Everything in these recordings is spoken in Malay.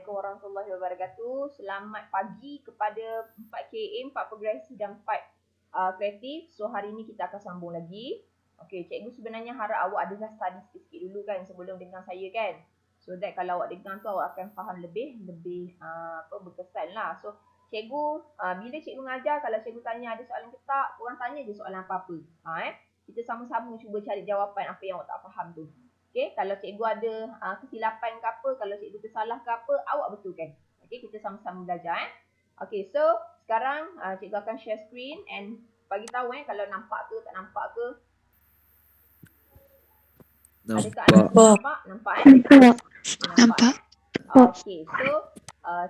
Assalamualaikum warahmatullahi wabarakatuh. Selamat pagi kepada 4KM, 4 progresif dan 4 kreatif. So hari ini kita akan sambung lagi. Okey, cikgu sebenarnya harap awak ada study sikit dulu kan sebelum dengar saya kan. So that kalau awak dengar tu awak akan faham lebih berkesan lah. So cikgu bila cikgu mengajar, kalau cikgu tanya ada soalan ke tak, korang tanya je soalan apa-apa. Kita sama-sama cuba cari jawapan apa yang awak tak faham tu. Okey, kalau cikgu ada kesilapan ke apa, kalau cikgu tersalah ke apa, awak betulkan. Okey, kita sama-sama belajar. Okey, so sekarang cikgu akan share screen and bagi tahu kalau nampak ke tak nampak ke. Adakah anda semua nampak? Nampak Nampak. Okey, so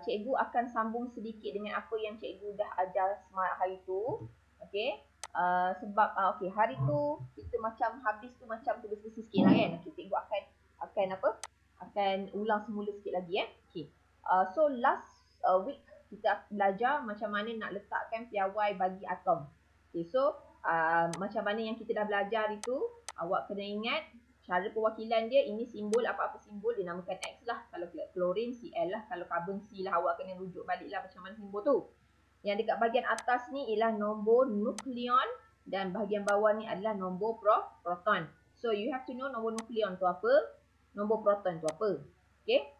cikgu akan sambung sedikit dengan apa yang cikgu dah ajar semalam hari tu. Okey. Sebab okey, hari tu kita macam habis tu macam tulis-tulis sikit lah kan. Okey, cikgu akan ulang semula sikit lagi Okey. So last week kita belajar macam mana nak letakkan piawai bagi atom. Okey, so macam mana yang kita dah belajar itu, awak kena ingat cara perwakilan dia, ini simbol, apa-apa simbol dinamakan X lah. Kalau klorin Cl lah, kalau karbon C lah, awak kena rujuk balik lah macam mana simbol tu. Yang dekat bahagian atas ni ialah nombor nukleon dan bahagian bawah ni adalah nombor proton. So you have to know nombor nukleon tu apa, nombor proton tu apa. Okay.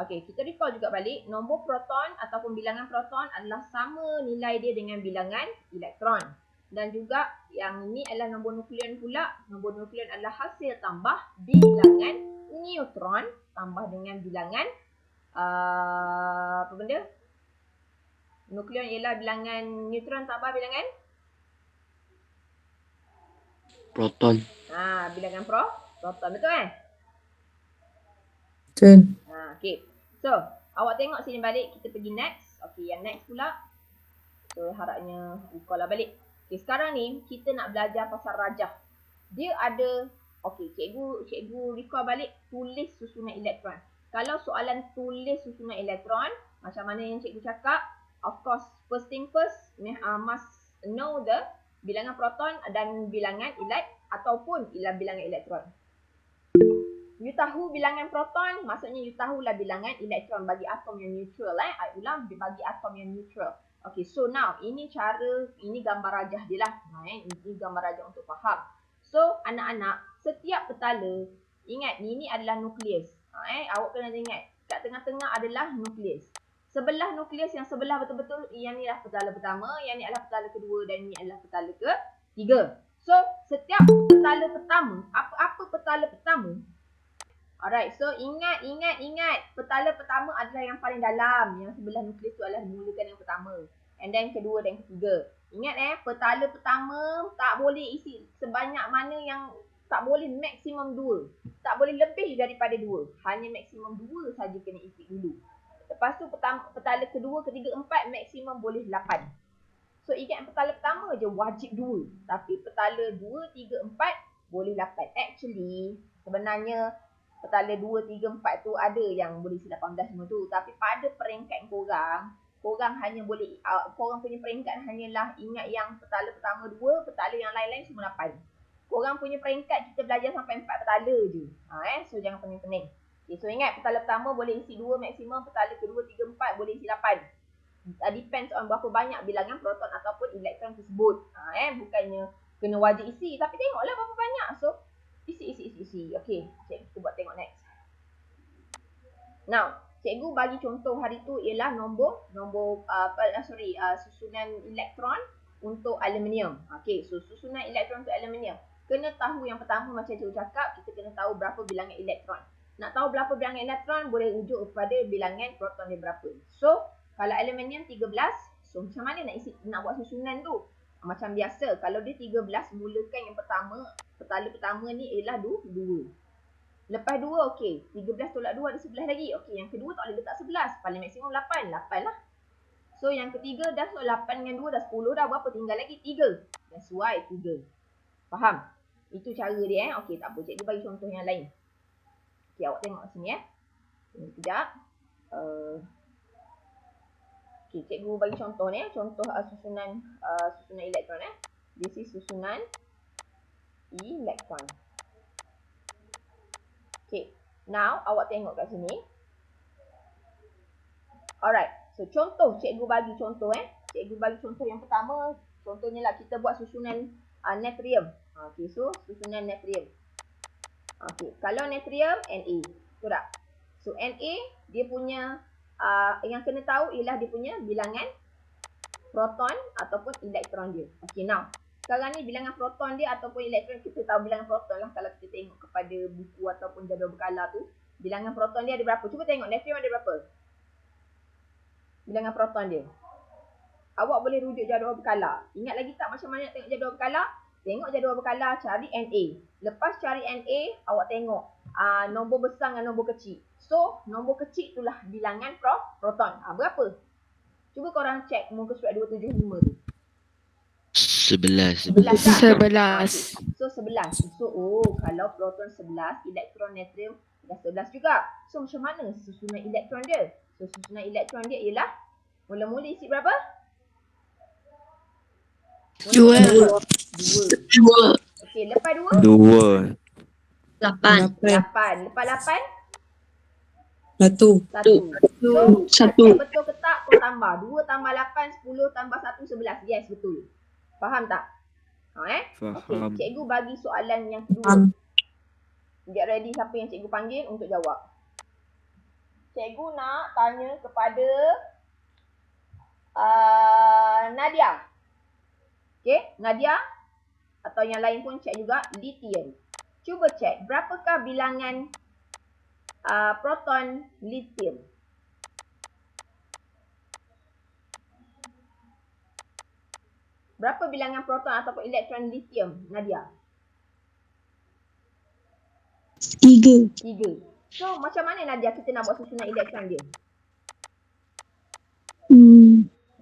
Okay, kita recall juga balik, nombor proton ataupun bilangan proton adalah sama nilai dia dengan bilangan elektron. Dan juga yang ini adalah nombor nukleon pula. Nombor nukleon adalah hasil tambah bilangan neutron tambah dengan bilangan apa benda? Nukleon ialah bilangan neutron tambah bilangan proton. Bilangan proton, betul kan? Betul. Okey. So, awak tengok sini balik, kita pergi next. Okey, yang next pula. So, harapnya recall lah balik. Okey, sekarang ni kita nak belajar pasal rajah. Dia ada, okey, cikgu recall balik, tulis susunan elektron. Kalau soalan tulis susunan elektron, macam mana yang cikgu cakap, of course, first thing first, must know the bilangan proton dan bilangan ataupun bilangan elektron. You tahu bilangan proton, maksudnya you tahulah bilangan elektron bagi atom yang neutral. Ulang, bagi atom yang neutral. Okay, so now, ini gambar rajah dia lah. Ini gambar rajah untuk faham. So, anak-anak, setiap petala, ingat, ini adalah nukleus. Awak kena ingat, kat tengah-tengah adalah nukleus. Sebelah nukleus yang sebelah betul-betul, yang ni adalah petala pertama, yang ni adalah petala kedua dan ni adalah petala ketiga. So, setiap petala pertama, apa petala pertama? Alright, so ingat. Petala pertama adalah yang paling dalam. Yang sebelah nukleus tu adalah mulakan yang pertama. And then kedua dan ketiga. Ingat petala pertama tak boleh isi sebanyak mana yang, tak boleh maksimum 2. Tak boleh lebih daripada 2. Hanya maksimum 2 saja kena isi dulu. Lepas tu petala kedua, ketiga, empat maksimum boleh 8. So ingat petala pertama je wajib 2. Tapi petala 2, 3, 4 boleh 8. Actually, sebenarnya petala 2, 3, 4 tu ada yang boleh isi 18 semua tu. Tapi pada peringkat korang hanya boleh, korang punya peringkat hanyalah ingat yang petala pertama 2, petala yang lain-lain semua 8. Korang punya peringkat kita belajar sampai 4 petala je. So jangan pening-pening. Okay, so ingat petala pertama boleh isi 2 maksimum, petala kedua, 3, 4 boleh isi 8. Depends on berapa banyak bilangan proton ataupun elektron tersebut. Bukannya kena wajib isi, tapi tengoklah berapa banyak. So isi. Okay, kita buat tengok next. Now, cikgu bagi contoh hari tu ialah susunan elektron untuk aluminium. Okay, so susunan elektron untuk aluminium. Kena tahu yang pertama macam cikgu cakap, kita kena tahu berapa bilangan elektron. Nak tahu berapa bilangan elektron, boleh rujuk kepada bilangan proton dia berapa. So, kalau aluminium 13, so macam mana nak buat susunan tu? Macam biasa, kalau dia 13, mulakan yang pertama, petala pertama ni ialah 2. Lepas 2, okey. 13 tolak 2 ada 11 lagi. Okey, yang kedua tak boleh letak 11. Paling maksimum 8. 8 lah. So, yang ketiga dah 8 dengan 2 dah 10 dah. Berapa? Tinggal lagi 3. That's why 3. Faham? Itu cara dia Okey, tak apa. Cikgu bagi contoh yang lain. Okey, awak tengok sini Tunggu sekejap. Okey, cikgu bagi contoh ni contoh susunan elektron This is susunan elektron. Okay, now awak tengok kat sini. Alright. So contoh, cikgu bagi contoh Cikgu bagi contoh yang pertama. Contohnya lah kita buat susunan natrium. Okay, so susunan natrium. Okay, kalau natrium Na. Betul tak? So Na dia punya yang kena tahu ialah dia punya bilangan proton ataupun elektron dia. Okay, now sekarang ni bilangan proton dia ataupun elektron, kita tahu bilangan proton lah kalau kita tengok kepada buku ataupun jadual berkala tu. Bilangan proton dia ada berapa? Cuba tengok natrium ada berapa? Bilangan proton dia. Awak boleh rujuk jadual berkala. Ingat lagi tak macam mana nak tengok jadual berkala? Tengok jadual berkala, cari Na. Lepas cari Na, awak tengok nombor besar dengan nombor kecil. So, nombor kecil itulah bilangan proton. Berapa? Cuba korang cek muka surat 275 tu. 11. 11 tak? 11. So 11. So kalau proton 11, elektron natrium dah 11 juga. So macam mana susunan elektron dia? So susunan elektron dia ialah mula-mula isi berapa? Dua. Dua. Okey, lepas 2? 2. 8. Lepas 8? 1. 1. So, 1. betul ke tak? Kau tambah. 2 tambah 8, 10 tambah 1, 11. Yes, betul. Faham tak? Okey, Faham. cikgu bagi soalan yang kedua. Get ready siapa yang cikgu panggil untuk jawab. Cikgu nak tanya kepada Nadia. Okey, Nadia atau yang lain pun cek juga lithium. Cuba cek berapakah bilangan proton lithium. Berapa bilangan proton ataupun elektron lithium, Nadia? 3. 3. So, macam mana Nadia kita nak buat susunan elektron dia?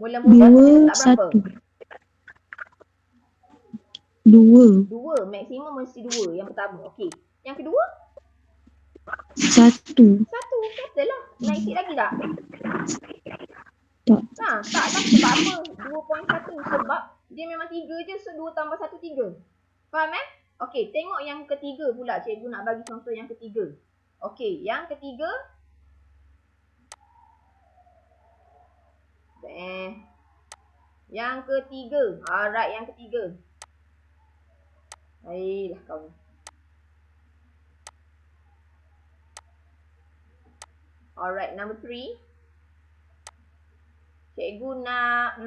Mula-mula kita letak berapa? 2. 2. Maksimum mesti 2 yang pertama. Okey. Yang kedua? 1. 1. Settle lah. Naik sikit lagi tak? Tak. Taklah sebab apa? 2.1 sebab dia memang 3 je. So 2 tambah 1, 3. Faham Okey, tengok yang ketiga pula. Cikgu nak bagi contoh yang ketiga. Okey, yang ketiga. Yang ketiga. Alright, yang ketiga. Ayolah kau. Alright, number 3. Cikgu nak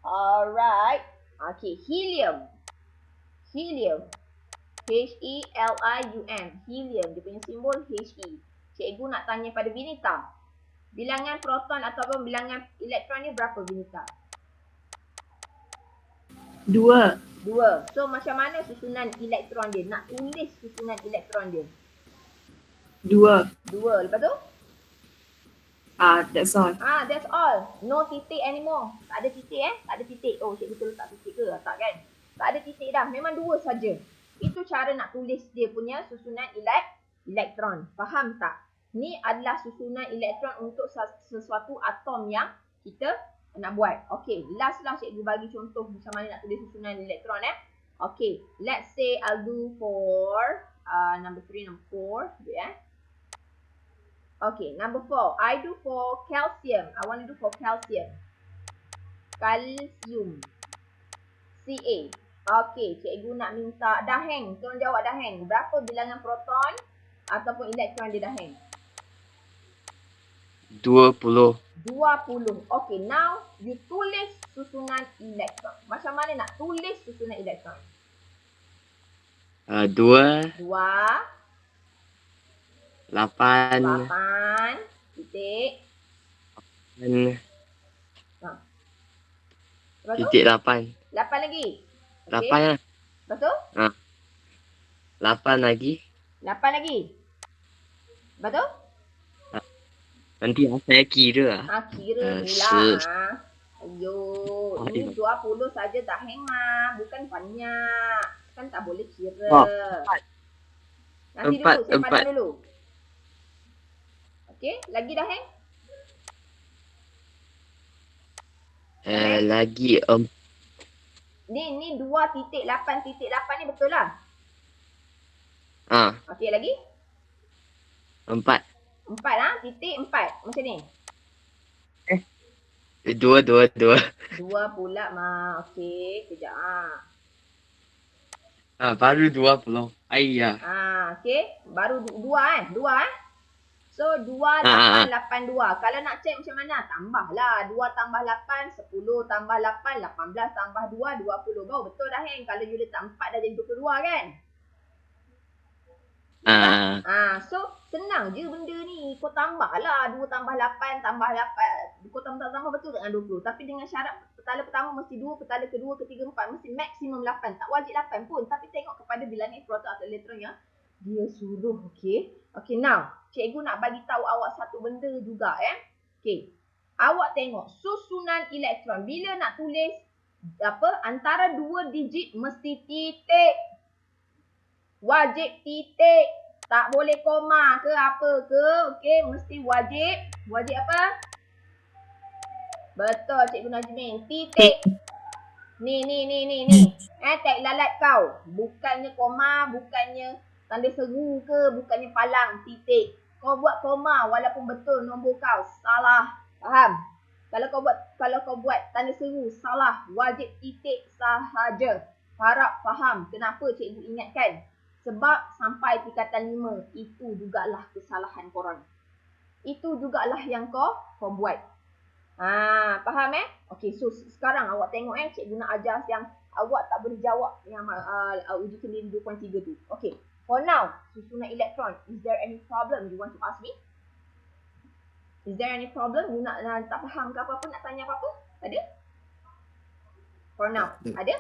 alright. Okay, helium. Helium. H-E-L-I-U-M. Helium. Dia punya simbol He. Cikgu nak tanya pada Vinita. Bilangan proton ataupun bilangan elektron ni berapa, Vinita? 2. 2. So macam mana susunan elektron dia? Nak tulis susunan elektron dia. 2. 2. Lepas tu? That's all. That's all. No titik anymore. Tak ada titik Tak ada titik. Oh, cikgu betul letak titik ke? Tak kan? Tak ada titik dah. Memang 2 saja. Itu cara nak tulis dia punya susunan elektron. Faham tak? Ni adalah susunan elektron untuk sesuatu atom yang kita nak buat. Okay, last lah cikgu bagi contoh macam mana nak tulis susunan elektron Okay, let's say I'll do for number 3, number 4. Okay, number 4. I do for calcium. I want to do for calcium. Calcium. Ca. Okay, cikgu nak minta Daheng. Tolong jawab Daheng. Berapa bilangan proton ataupun elektron dia Daheng? 20. 20. Okay, now you tulis susunan elektron. Macam mana nak tulis susunan elektron? 2. 2. 8. 8. Titik. Lepas tu? Titik 8. 8 lagi. 8 Okay. lah. Lepas tu? 8 lagi. 8 lagi. Lepas tu? Nanti saya kira lah. Kira ni se- lah. Ayo, ini 20 saja dah hang bukan banyak. Kan tak boleh kira. Nanti dulu, saya padam dulu. Okey, lagi dah hang? Lagi Ni 2.8.8 ni betul lah. Okey, lagi? 4. 4 lah. Titik 4. Macam ni. Dua. 2 pula mah. Okey. Kejap Baru 20. Ayah. Okey. Baru 2 kan? 2 eh. So 2, 8, 8, 2. Kalau nak check macam mana? Tambahlah. 2 tambah 8, 10 tambah 8, 18 tambah 2, 20. Baru betul dah Heng. Kalau you letak 4 dah jadi 22 kan? So senang je benda ni. Kau tambah lah 2 tambah 8 tambah 8. Kau tambah betul dengan 20. Tapi dengan syarat petala pertama mesti 2, petala kedua, ketiga, 4 mesti maksimum 8. Tak wajib 8 pun. Tapi tengok kepada bilangan proton atau elektron yang dia suruh. Okay. Okay, now cikgu nak bagi tahu awak satu benda juga Okay. Awak tengok susunan elektron. Bila nak tulis antara 2 digit mesti titik. Wajib titik. Tak boleh koma ke apa ke. Okey, mesti wajib. Wajib apa? Betul Cikgu Najmin. Titik. Ni. Tak lalat kau. Bukannya koma, bukannya tanda seru ke, bukannya palang. Titik. Kau buat koma walaupun betul nombor kau. Salah. Faham? Kalau kau buat tanda seru, salah. Wajib titik sahaja. Harap faham kenapa cikgu ingatkan. Sebab sampai tingkatan 5, itu jugalah kesalahan korang. Itu jugalah yang kau buat. Faham Okey, so sekarang awak tengok cikgu nak ajar yang awak tak boleh jawab yang uji sendiri 2.3 tu. Okey, for now, susunan elektron, is there any problem you want to ask me? Is there any problem? You nak tak faham ke apa-apa, nak tanya apa-apa? Ada? For now, ada?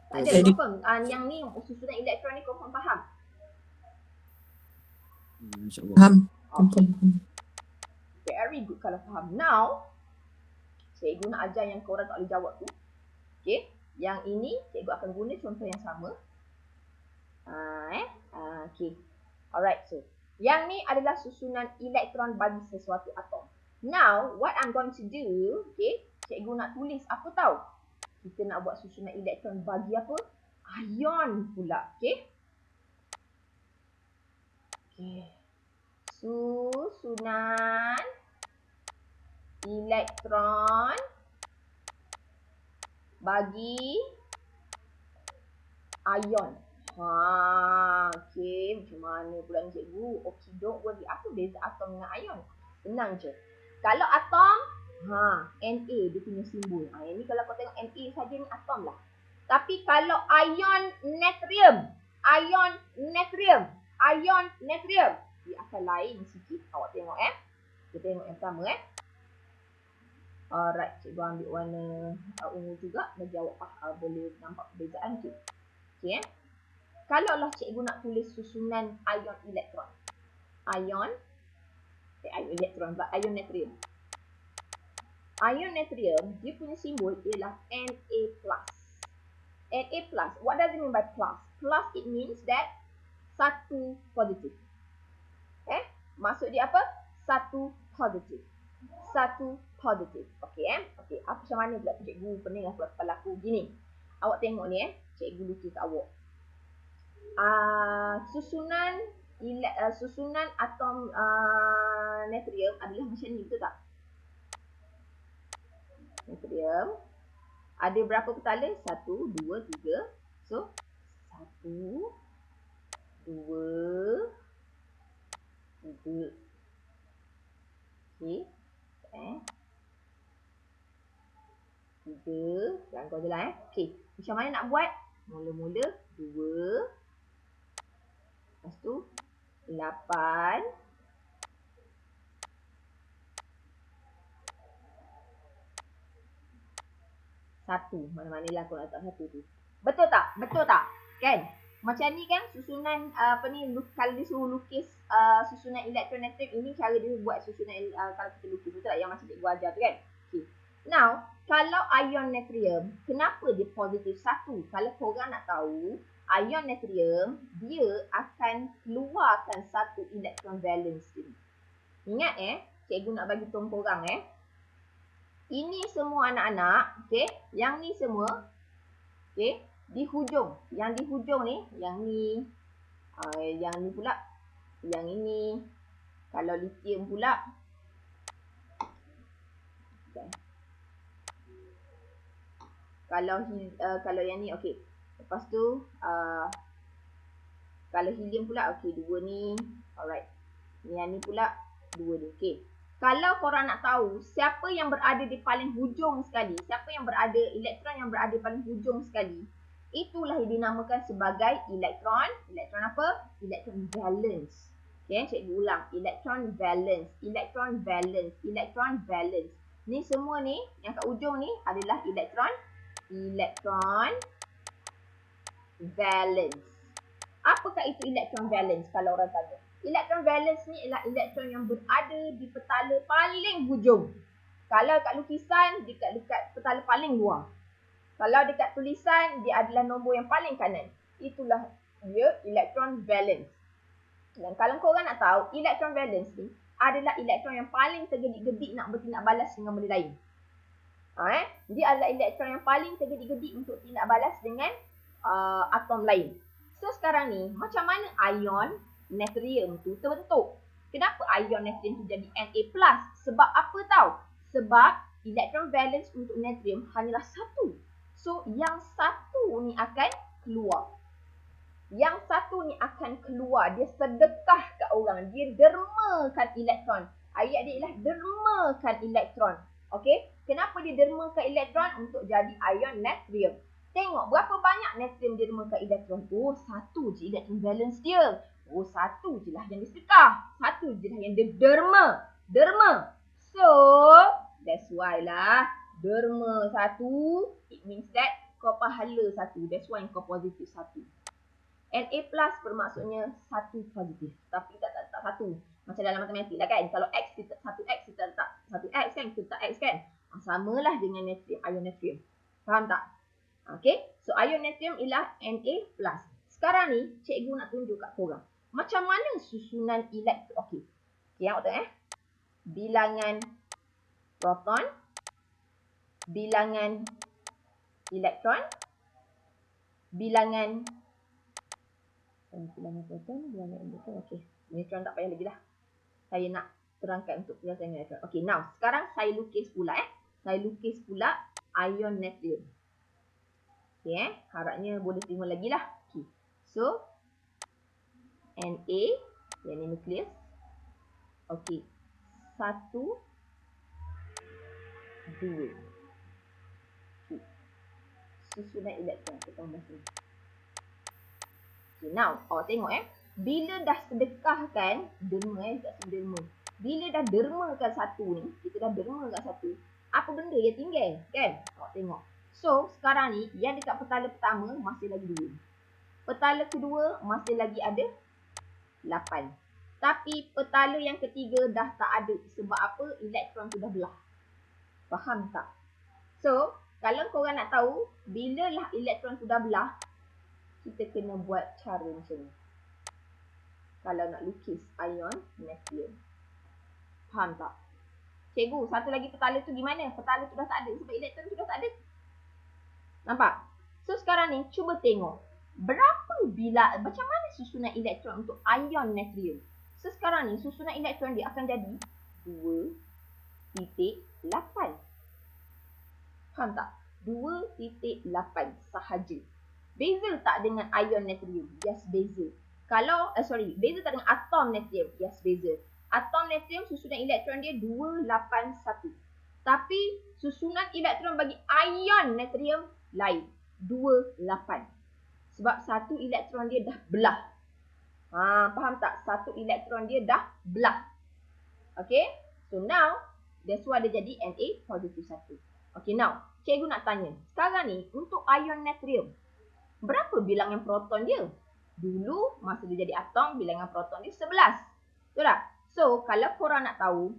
Ada, confirm. Yang ni, susunan elektron ni confirm faham? Faham. Okay. Very good kalau faham. Now, cikgu nak ajar yang korang tak boleh jawab tu. Okay. Yang ini, cikgu akan guna contoh yang sama. Okay. Alright, so. Yang ni adalah susunan elektron bagi sesuatu atom. Now, what I'm going to do, okay, cikgu nak tulis apa tahu? Kita nak buat susunan elektron bagi apa? Ion pula, okay? Okay. Susunan elektron bagi ion. Okay, macam mana pula ni cikgu? Okay, don't worry. Apa beza atom dengan ion? Senang je. Kalau atom, Na, dia punya simbol. Ini kalau kau tengok Na saja ni atom lah. Tapi kalau ion natrium, dia akan lain sikit. Awak tengok Kita tengok yang pertama Alright, cikgu ambil warna ungu juga. Bagi awak boleh nampak perbezaan tu. Okay Kalau lah cikgu nak tulis susunan ion elektron. Ion elektron pula, ion natrium. Ion natrium, dia punya simbol ialah Na+. Na+, what does it mean by plus? Plus, it means that satu positif. Maksud dia apa? Satu positif. Okay, Okay, apa macam mana pula cikgu pening lah buat kepala aku. Gini, awak tengok ni cikgu lukis awak. Susunan atom natrium adalah macam ni, betul tak? Natrium ada berapa petala? 1, 2, 3. So 1, 2, 3. Okay. 3. Jangan kau je lah Okay. Macam mana nak buat? Mula-mula 2. Lepas tu 8. Satu. Mana-manalah kau letak satu tu. Betul tak? Kan? Macam ni kan susunan kalau dia suruh lukis susunan elektron natrium, ini cara dia buat susunan kalau kita lukis. Betul tak? Yang macam cikgu ajar tu kan? Okay. Now, kalau ion natrium, kenapa dia positif 1? Kalau korang nak tahu, ion natrium, dia akan keluarkan satu elektron valence ni. Ingat cikgu nak bagi tahu korang Ini semua anak-anak, okay? Yang ni semua, okay? Di hujung. Yang di hujung ni, yang ni pula, yang ini, Kalau lithium pula, okay. Kalau yang ni okey. Lepas tu kalau helium pula okey, 2 ni. Alright. Yang ni pula 2 ni. Okey. Kalau korang nak tahu siapa yang berada di paling hujung sekali, siapa yang berada, elektron yang berada paling hujung sekali, itulah yang dinamakan sebagai elektron apa? Elektron valence. Okey, cikgu ulang. Elektron valence, elektron valence, elektron valence. Ni semua ni yang kat ujung ni adalah elektron valence. Apakah itu elektron valence kalau orang tanya? Elektron valence ni ialah elektron yang berada di petala paling hujung. Kalau kat lukisan, dekat petala paling luar. Kalau dekat tulisan, dia adalah nombor yang paling kanan. Itulah dia elektron valence. Dan kalau korang nak tahu, elektron valence ni adalah elektron yang paling tergedik-gedik nak bertindak balas dengan benda lain. Dia adalah elektron yang paling tergedik-gedik untuk tindak balas dengan atom lain. So sekarang ni, macam mana ion natrium tu terbentuk? Kenapa ion natrium tu jadi Na+? Sebab apa tahu? Sebab elektron valence untuk natrium hanyalah 1. So yang 1 ni akan keluar. Yang 1 ni akan keluar. Dia sedekah kat orang. Dia dermakan elektron. Ayat dia ialah dermakan elektron. Okey? Kenapa dia dermakan elektron? Untuk jadi ion natrium. Tengok berapa banyak natrium dia dermakan elektron. Oh, 1 je elektron valence dia. Oh, 1 je lah yang dia sedekah. 1 je lah yang dia derma. So, that's why lah. Derma 1, it means that kau pahala 1. That's why kau positif 1. Na+ bermaksudnya 1 positif. Tapi kita tak letak 1. Macam dalam matematik lah kan. Kalau X kita 1X, kita letak 1X kan. Kita letak X kan. Samalah dengan natrium, ion natrium. Faham tak? Okay. So, ion natrium ialah Na+. Sekarang ni, cikgu nak tunjuk kat korang. Macam mana susunan elektron. Okay. Yang tengok bilangan proton, bilangan elektron, bilangan proton, bilangan elektron. Okey, elektron tak payah lagi lah. Saya nak terangkan untuk bilangan elektron. Okey, now sekarang saya lukis pula Saya lukis pula ion natrium. Okey harapnya boleh terima lagi lah. Okey. So Na, yang ni nukleus. Okey. 1 2. Okay. Susunan elektron kita bahas ni. Okay, now, tengok bila dah sedekahkan derma tak derma. Bila dah dermakan 1 ni, kita dah dermakan 1, apa benda yang tinggal kan? Tengok. So, sekarang ni yang dekat petala pertama masih lagi 2. Petala kedua masih lagi ada 8. Tapi petala yang ketiga dah tak ada. Sebab apa? Elektron tu dah belah. Faham tak? So, kalau korang nak tahu, bila lah elektron tu dah belah, kita kena buat cara macam ni. Kalau nak lukis ion natrium. Faham tak? Cikgu, satu lagi petala tu gimana? Petala tu dah tak ada. Sebab elektron tu dah tak ada. Nampak? So, sekarang ni, cuba tengok. Macam mana susunan elektron untuk ion natrium? So, sekarang ni, susunan elektron dia akan jadi 2.8. Faham tak? 2.8 sahaja. Beza tak dengan ion natrium? Yes, beza. Beza tak dengan atom natrium? Yes, beza. Atom natrium susunan elektron dia 281. Tapi susunan elektron bagi ion natrium lain. 28. Sebab satu elektron dia dah belah. Faham tak? Satu elektron dia dah belah. Okay? So now, that's why dia jadi Na positif 1. Okay, now, cikgu nak tanya. Sekarang ni, untuk ion natrium, berapa bilangan proton dia? Dulu, masa dia jadi atom, bilangan proton dia 11. Betul tak? So, kalau korang nak tahu,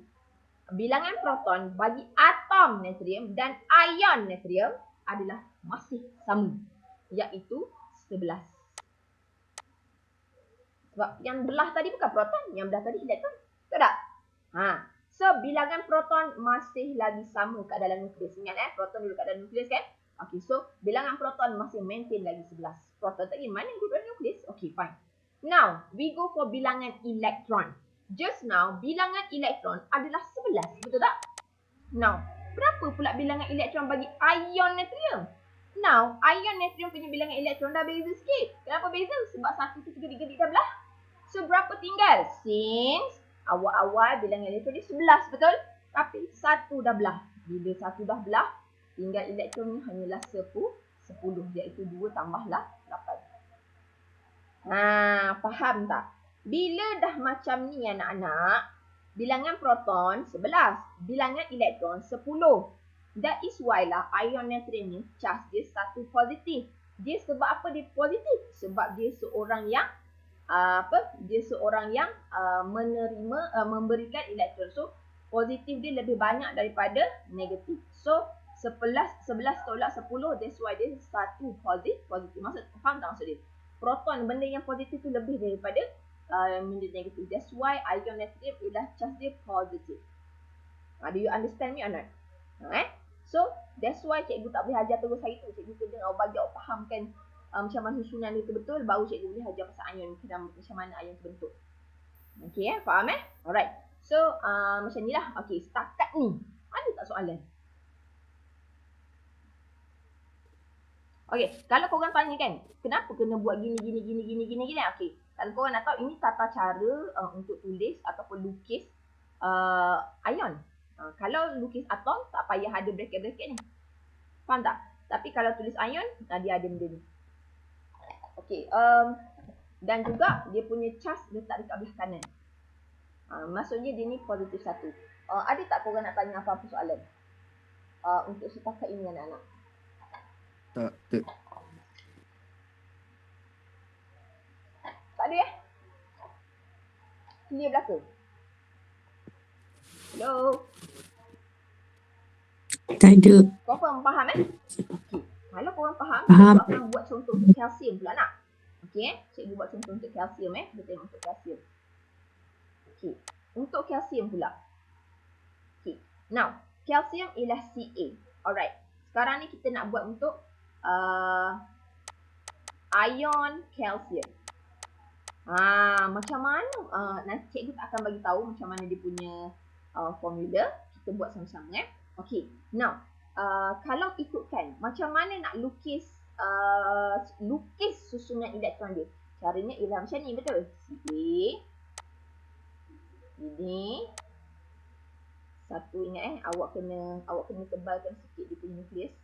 bilangan proton bagi atom natrium dan ion natrium adalah masih sama. Iaitu 11. Sebab yang belah tadi bukan proton, yang belah tadi elektron. Betul tak? So, bilangan proton masih lagi sama kat dalam nukleus. Ingat proton dulu kat dalam nukleus kan? Okay, so bilangan proton masih maintain lagi 11. Proton tadi mana duduk dalam nukleus? Okay, fine. Now, we go for bilangan elektron. just now bilangan elektron adalah 11, betul tak? Now, berapa pula bilangan elektron bagi ion natrium? Now, ion natrium punya bilangan elektron dah beza sikit. Kenapa beza? Sebab satu tu tergedik-gedik dah belah. So, berapa tinggal? Since awal-awal bilangan elektron dia 11, betul? Tapi satu dah belah. Bila satu dah belah, tinggal elektron ni hanyalah 10, iaitu 2 tambahlah 8. Faham tak? Bila dah macam ni anak-anak, bilangan proton 11, bilangan elektron 10. That is why lah ion natrium ni charge dia 1 positif. Dia sebab apa dia positif? Sebab dia seorang yang memberikan elektron. So positif dia lebih banyak daripada negatif. So 11 tolak 10, that's why dia 1 positif. Maksud faham tak maksud dia? Proton, benda yang positif tu lebih daripada benda negatif. That's why ion natrium ialah charge dia positif. Do you understand me or not? So that's why cikgu tak boleh ajar terus hari tu. Cikgu kena bagi awak fahamkan macam mana susunan dia betul, baru cikgu boleh ajar pasal ion, macam mana ion terbentuk. Okay, faham Alright. So macam ni lah. Okay, setakat ni ada tak soalan? Okay, kalau korang tanya kan, kenapa kena buat gini. Okay, kalau korang nak tahu, ini tata cara untuk tulis ataupun lukis ion. Kalau lukis atom, tak payah ada bracket-bracket ni. Faham tak? Tapi kalau tulis ion, dia ada benda ni. Okay, dan juga dia punya charge letak dekat belah kanan. Maksudnya dia ni positif 1. Ada tak korang nak tanya apa-apa soalan? Untuk setakat ini anak-anak. Tak. Tak ada Clear belaka? Hello? Tak ada. Korang faham Okay. Kalau korang faham, Faham. cikgu akan buat contoh untuk kalsium pula nak. Okay, cikgu buat contoh untuk kalsium Kita tengok untuk kalsium. Okay, untuk kalsium pula. Okay, now kalsium ialah Ca. Alright, sekarang ni kita nak buat untuk ion kalsium. Macam mana? Nanti cikgu tak akan bagi tahu macam mana dia punya formula. Kita buat sama-sama Okay, now kalau ikutkan macam mana nak lukis susunan elektron dia. Caranya ialah macam ni, betul? Ca ini satu, ingat awak kena tebalkan sikit dia punya nukleus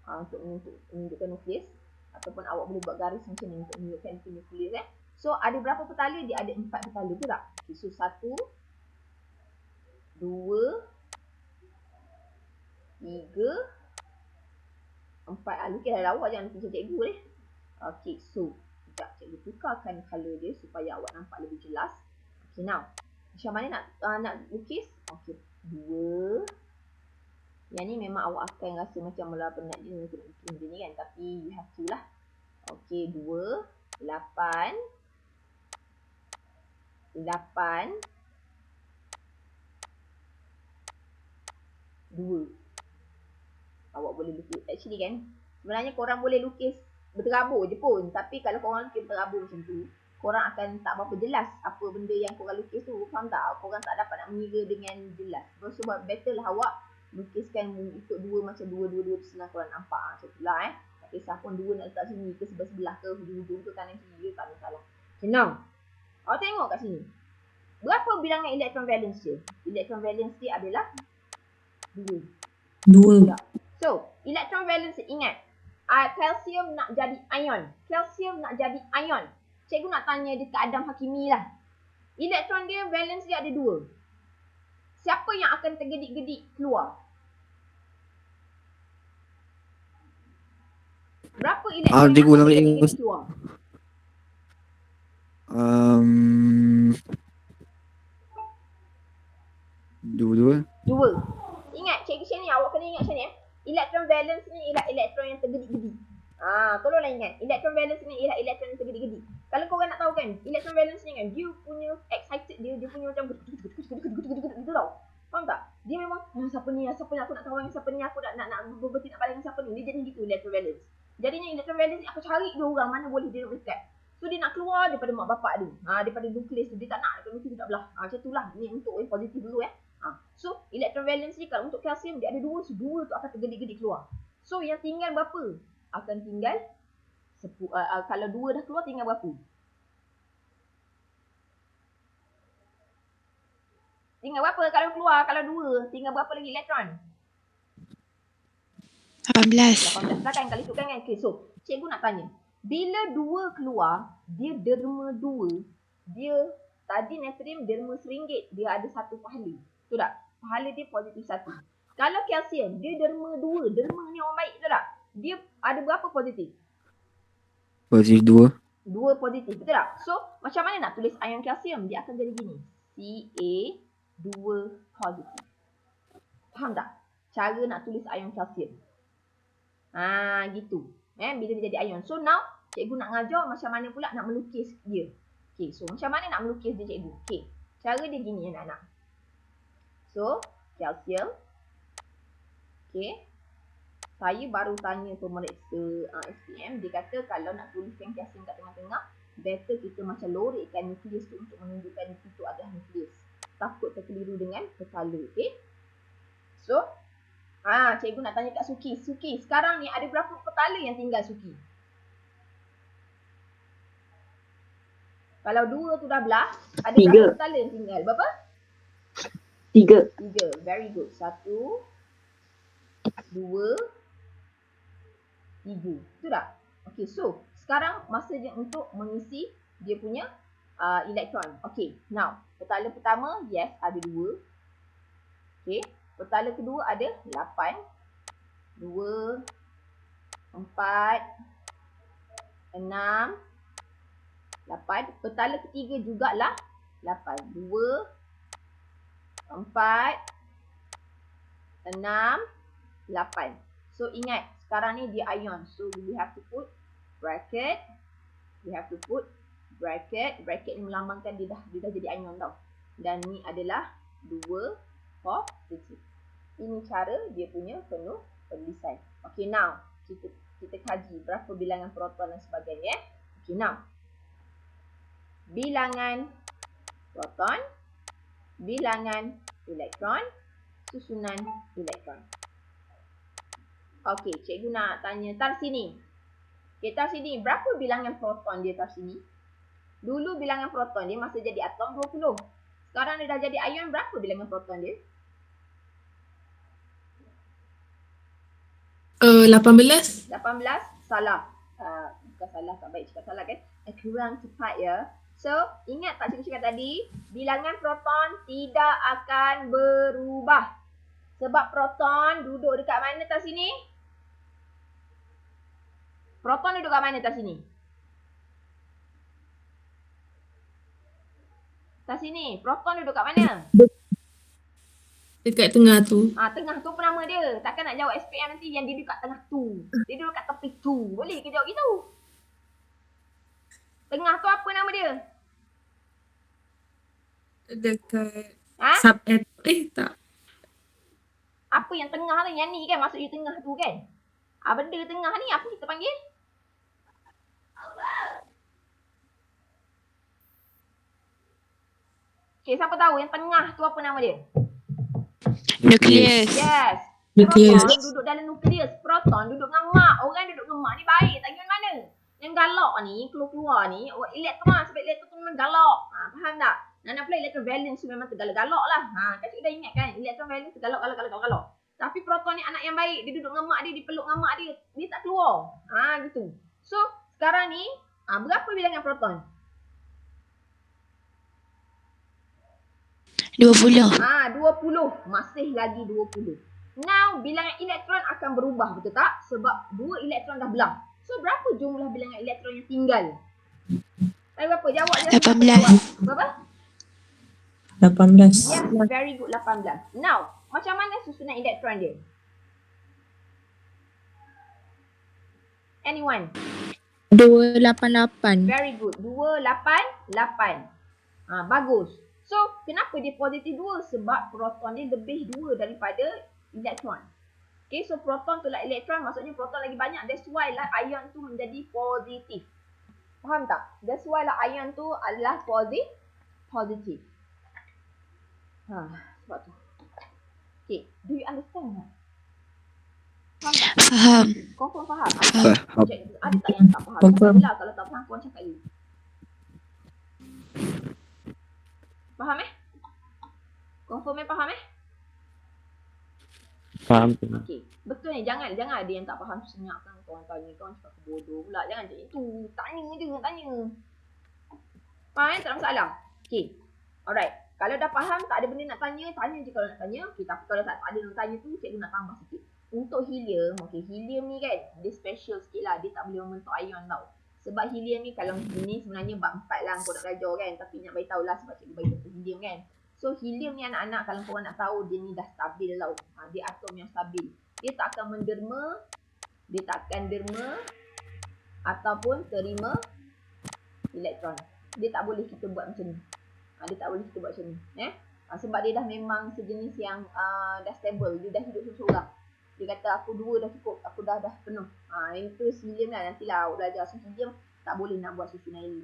untuk menunjukkan nukleus, ataupun awak boleh buat garis macam ni untuk menunjukkan dia punya nukleus So ada berapa petala? Dia ada 4 petala, betul tak? Okay, so 1 2 3 4. Lukis dah awak, jangan lukis cikgu Okay, so sekejap cikgu tukarkan colour dia supaya awak nampak lebih jelas. Okay, now macam mana nak lukis? Okay, 2. Yang ni memang awak akan rasa macam mula penat je untuk bikin macam ni kan, tapi you have to lah. Okay, 2 8 2. Awak boleh lukis. Actually kan, sebenarnya korang boleh lukis berterabur je pun. Tapi kalau korang lukis berterabur macam tu, korang akan tak berapa jelas apa benda yang korang lukis tu. Faham tak? Korang tak dapat nak mengira dengan jelas. Sebab better lah awak lukiskan ikut 2 macam 2 tu senang korang nampak. Macam tu lah Tak kisah pun 2 nak letak sini ke sebelah-sebelah ke hujung-hujung ke kanan kiri, tak ada masalah. Okay, now awak tengok kat sini. Berapa bilangan elektron valence dia? Elektron valence dia adalah 2. 2. Ya. So, elektron valence, ingat. Kalsium nak jadi ion. Cikgu nak tanya dekat Adam Hakimi lah. Elektron dia, valence dia ada 2. Siapa yang akan tergedik-gedik keluar? Berapa elektron cikgu yang akan ulang lagi. tergedik-gedik keluar? Dua. 2. Ingat, cikgu macam ni. Awak kena ingat macam ni Elektron valence ni ialah elektron yang tergedik-gedik. Tolonglah ingat. Elektron valence ni ialah elektron yang tergedik-gedik. Kalau korang nak tahu kan, elektron valence ni kan, dia punya excited dia punya macam gitu tau. Faham tak? Dia memang, siapa ni, aku nak kawan dengan siapa ni, aku nak berhenti nak balik dengan siapa ni. Dia jadi gitu elektron valence. Jadinya elektron valence ni aku cari dia orang mana boleh dia dekat. So dia nak keluar daripada mak bapak dia. Daripada nukleus tu. Dia tak nak daripada nukleus tu tak belah. Macam itulah. Ni untuk positif dulu So electron valence ni kalau untuk kalsium dia ada 2. So 2 tu akan tergedik-gedik keluar. So yang tinggal berapa? Akan tinggal kalau 2 dah keluar tinggal berapa? Tinggal berapa kalau keluar? Kalau 2 tinggal berapa lagi elektron? 18. 18 lah kan kalau ikutkan kan. Okay, so cikgu nak tanya. Bila 2 keluar, dia derma 2. Dia tadi natrium derma RM1. Dia ada 1 pahala. Betul tak? Pahala dia positif 1. Kalau kalsium, dia derma 2. Derma ni orang baik, betul tak? Dia ada berapa positif? Positif 2. 2 positif, betul tak? So, macam mana nak tulis ion kalsium? Dia akan jadi gini. Ca2 positif. Faham tak? Cara nak tulis ion kalsium. Gitu. Bila dia jadi ion. So, now, cikgu nak ngajar macam mana pula nak melukis dia. Okay, so macam mana nak melukis dia cikgu? Okay, cara dia gini anak-anak. So, kalsium. Okay. Saya baru tanya pemeriksa SPM. Dia kata kalau nak tuliskan kalsium kat tengah-tengah, better kita macam lorekkan nukleus tu untuk menunjukkan itu adalah nukleus. Takut terkeliru dengan petala. Okay. So, cikgu nak tanya kat Suki. Suki, sekarang ni ada berapa petala yang tinggal Suki? Kalau 2 tu dah belah, ada 3. berapa petala yang tinggal? Berapa? 3. 3. Very good. 1, 2, 3. Betul tak? Okay, so sekarang masa je untuk mengisi dia punya elektron. Okay, now petala pertama, yes, ada 2. Okay, petala kedua ada 8. 2, 4, 6, 8. Petala ketiga jugalah 8. 2, 4, 6, 8. So ingat, sekarang ni dia ion. So we have to put bracket. We have to put bracket. Bracket ni melambangkan dia dah jadi ion tau. Dan ni adalah 2 positif. Ini cara dia punya penulisan. Okay, now kita kaji berapa bilangan proton dan sebagainya. Okay, now bilangan proton, bilangan elektron, susunan elektron. Okey, cikgu nak tanya tar sini. Okey, tar sini. Berapa bilangan proton dia tar sini? Dulu bilangan proton dia masa jadi atom 20. Sekarang dia dah jadi ion, berapa bilangan proton dia? 18. 18. Salah. Bukan salah, tak baik cakap salah kan? Kurang cepat ya. So, ingat tak cikgu cakap tadi? Bilangan proton tidak akan berubah. Sebab proton duduk dekat mana atas sini? Proton duduk kat mana atas sini? Atas sini. Proton duduk kat mana? Dekat tengah tu. Tengah tu apa nama dia? Takkan nak jawab SPM nanti yang dia duduk kat tengah tu. Dia duduk kat tepi tu. Boleh ke jawab gitu? Tengah tu apa nama dia? Dekat Ha? tak. Apa yang tengah tu? Yang ni kan maksud dia tengah tu kan? Benda tengah ni apa kita panggil? Okay, siapa tahu yang tengah tu apa nama dia? Nukleus. Yes. Nukleus. Proton duduk dalam nukleus. Proton duduk dengan mak. Orang duduk dengan mak ni baik. Tak kira mana. Yang galak ni, keluar-keluar ni, elektron sebab elektron tu memang galak. Faham tak? Nak pula elektron valence tu memang tergalak-galak lah. Kan cikgu dah ingat kan? Elektron valence tergalak-galak. Tapi proton ni anak yang baik. Dia duduk dengan mak dia, dipeluk dengan mak dia. Dia tak keluar. Gitu. So, sekarang ni, berapa bilangan proton? 20. 20. Masih lagi 20. Now, bilangan elektron akan berubah, betul tak? Sebab 2 elektron dah belah. So, berapa jumlah bilangan elektron yang tinggal? Berapa? Jawab je. 18. Berapa? 18. Yes, very good. 18. Now, macam mana susunan elektron dia? Anyone? 288. Very good. 288. Bagus. So, kenapa dia positif 2? Sebab proton dia lebih 2 daripada elektron. Okay, so proton tolak elektron, maksudnya proton lagi banyak. That's why lah ion tu menjadi positif. Faham tak? That's why lah ion tu adalah positif. Sebab tu. Okay, do you understand tak? Faham tak? Faham. Confirm faham? Faham. Ada tak yang tak faham? Confirm. Cakap je lah. Kalau tak faham, korang cakap je. Faham Confirm faham Faham. Okay. Betul ni. Jangan ada yang tak faham senyapkan korang tanya. Korang cakap bodoh pula. Jangan macam itu. Tanya je. Tanya. Faham Tak ada masalah. Okay. Alright. Kalau dah faham, tak ada benda nak tanya. Tanya je kalau nak tanya. Okay. Tapi kalau tak ada nak tanya tu, cikgu nak tambah sikit. Untuk helium. Okay. Helium ni kan. Dia special sikit lah. Dia tak boleh membentuk ion tau. Sebab helium ni kalau ini sebenarnya bab 4 lah kau nak belajar kan. Tapi nak beritahu lah sebab cikgu bagi contoh helium kan. So helium ni anak-anak kalau korang nak tahu dia ni dah stabil tau. Dia atom yang stabil. Dia tak akan menderma. Dia tak akan derma. Ataupun terima elektron. Dia tak boleh kita buat macam ni. Dia tak boleh kita buat macam ni. Sebab dia dah memang sejenis yang dah stable. Dia dah hidup seorang-seorang. Dia kata aku dua dah cukup. Aku dah penuh. Itu helium lah. Nantilah awak belajar. So helium tak boleh nak buat susunan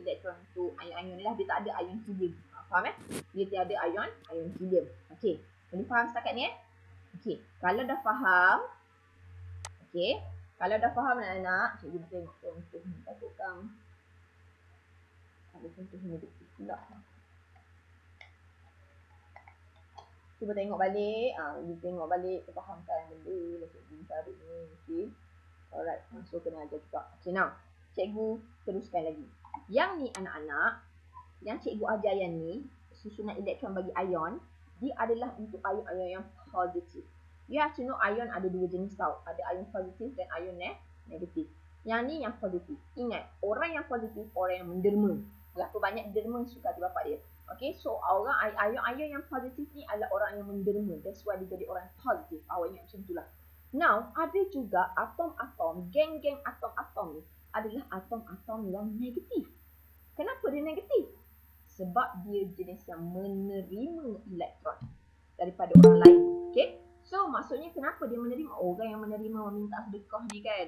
elektron tu ion-ion ni lah. Dia tak ada ion helium. Faham Dia tiada ion helium. Okey. Boleh faham setakat ni Okey. Kalau dah faham. Okey. Kalau dah faham anak-anak. Cikgu tengok contoh ni. Takutkan. Ada contoh negatif pula. Cuba tengok balik. You tengok balik. Terfahamkan benda. Cikgu cari ni. Okey. Alright. So kena ajar juga. Okay now. Cikgu teruskan lagi. Yang ni anak-anak. Yang cikgu ajar yang ni. Susunan elektron bagi ion. Dia adalah untuk ion-ion yang positif. You have to know ion ada dua jenis tau. Ada ion positif dan ion negatif. Yang ni yang positif. Ingat. Orang yang positif. Orang yang menderma. Berapa banyak derma suka hati bapak dia. Okay. So orang ion-ion yang positif ni adalah orang yang menderma. That's why dia jadi orang positif. Awak ingat macam itulah. Now, ada juga atom-atom, geng-geng atom-atom ni adalah atom-atom yang negatif. Kenapa dia negatif? Sebab dia jenis yang menerima elektron daripada orang lain. Okay? So, maksudnya kenapa dia menerima? Orang yang menerima meminta sedekah ni kan.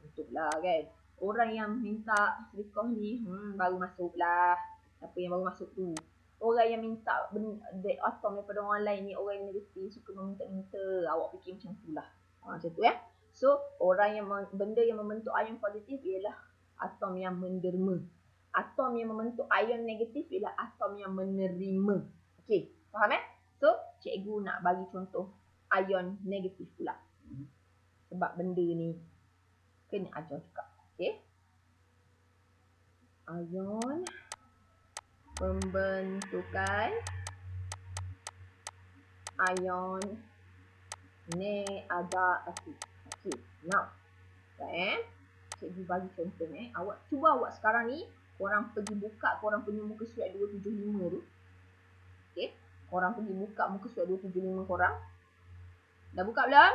Untuklah kan. Orang yang minta sedekah ni, baru masuk lah. Apa yang baru masuk tu. Orang yang minta atom daripada orang lain ni, orang yang negatif, suka meminta-minta. Awak fikir macam tu lah. Macam tu So, benda yang membentuk ion positif ialah atom yang menderma. Atom yang membentuk ion negatif ialah atom yang menerima. Okey, faham So, cikgu nak bagi contoh ion negatif pula. Sebab benda ni kena ajar juga. Okey. Ion pembentukan ion negatif. Okey, now. Cikgu bagi contoh Awak cuba sekarang ni korang pergi buka korang punya muka surat 275 tu. Okey, korang pergi buka muka surat 275 korang. Dah buka belum?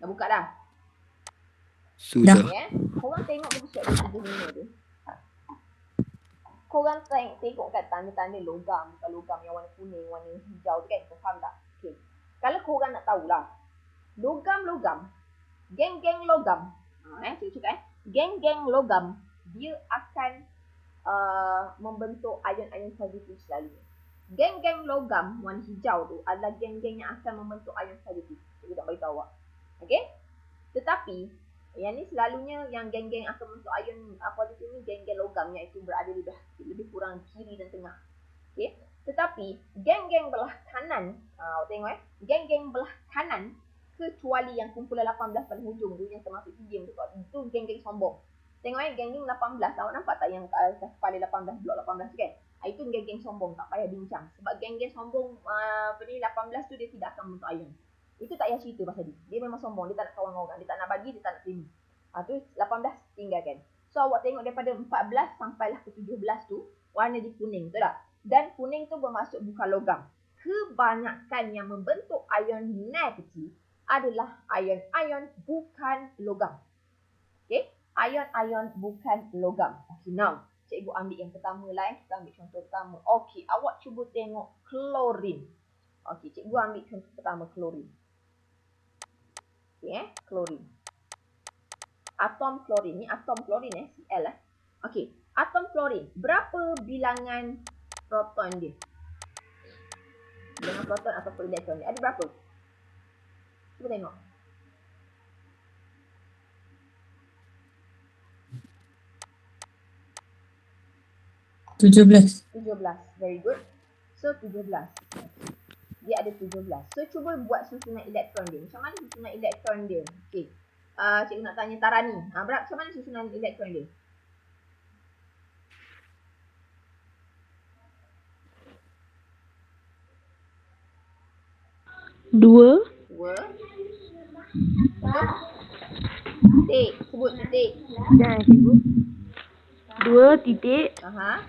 Dah buka dah? Sudah. Korang tengok muka surat 275 tu. Korang tengok kat tanda-tanda logam. Bukan logam yang warna kuning, warna hijau tu kan. Kau faham tak? Okay. Kalau korang nak tahulah. Logam-logam. Geng-geng logam. Cikgu cakap Geng-geng logam. Dia akan membentuk ion-ion positif selalu. Geng-geng logam warna hijau tu adalah geng-geng yang akan membentuk ion positif. Cikgu nak beritahu awak. Okay. Tetapi yang ni selalunya yang geng-geng akan membentuk ion positif ni geng-geng logam iaitu berada lebih kurang kiri dan tengah. Okay. Tetapi geng-geng belah kanan, tengok geng-geng belah kanan kecuali yang kumpulan 18 pada hujung tu yang termasuk helium tu, itu geng-geng sombong. Tengok geng-geng 18, awak nampak tak yang kepala 18, blok 18 tu kan? Itu geng-geng sombong, tak payah bincang. Sebab geng-geng sombong 18 tu dia tidak akan membentuk ion. Itu tak payah cerita pasal dia. Dia memang sombong, dia tak nak kawan dengan orang, dia tak nak bagi, dia tak nak terima. Tu 18 tinggalkan. So awak tengok daripada 14 sampailah ke 17 tu warna dia kuning, betul tak? Dan kuning tu bermaksud bukan logam. Kebanyakan yang membentuk ion negatif adalah ion-ion bukan logam. Okay? Ion-ion bukan logam. Okay, now. Cikgu ambil yang pertama lah. Kita ambil contoh pertama. Okay, awak cuba tengok klorin. Okay, cikgu ambil contoh pertama klorin. Okay, klorin. atom klorin. Ni atom klorin Cl Okey, atom klorin. Berapa bilangan proton dia? Bilangan proton ataupun elektron dia. Ada berapa? Cuba tengok. Tujuh belas. 17. Very good. So 17. Dia ada 17. So cuba buat susunan elektron dia. Macam mana susunan elektron dia? Okey. Cikgu nak tanya Tarani. Macam mana susunan elektron dia? Dua. 2. Titik. Sebut titik. Jangan cikgu. 2 titik. Aha.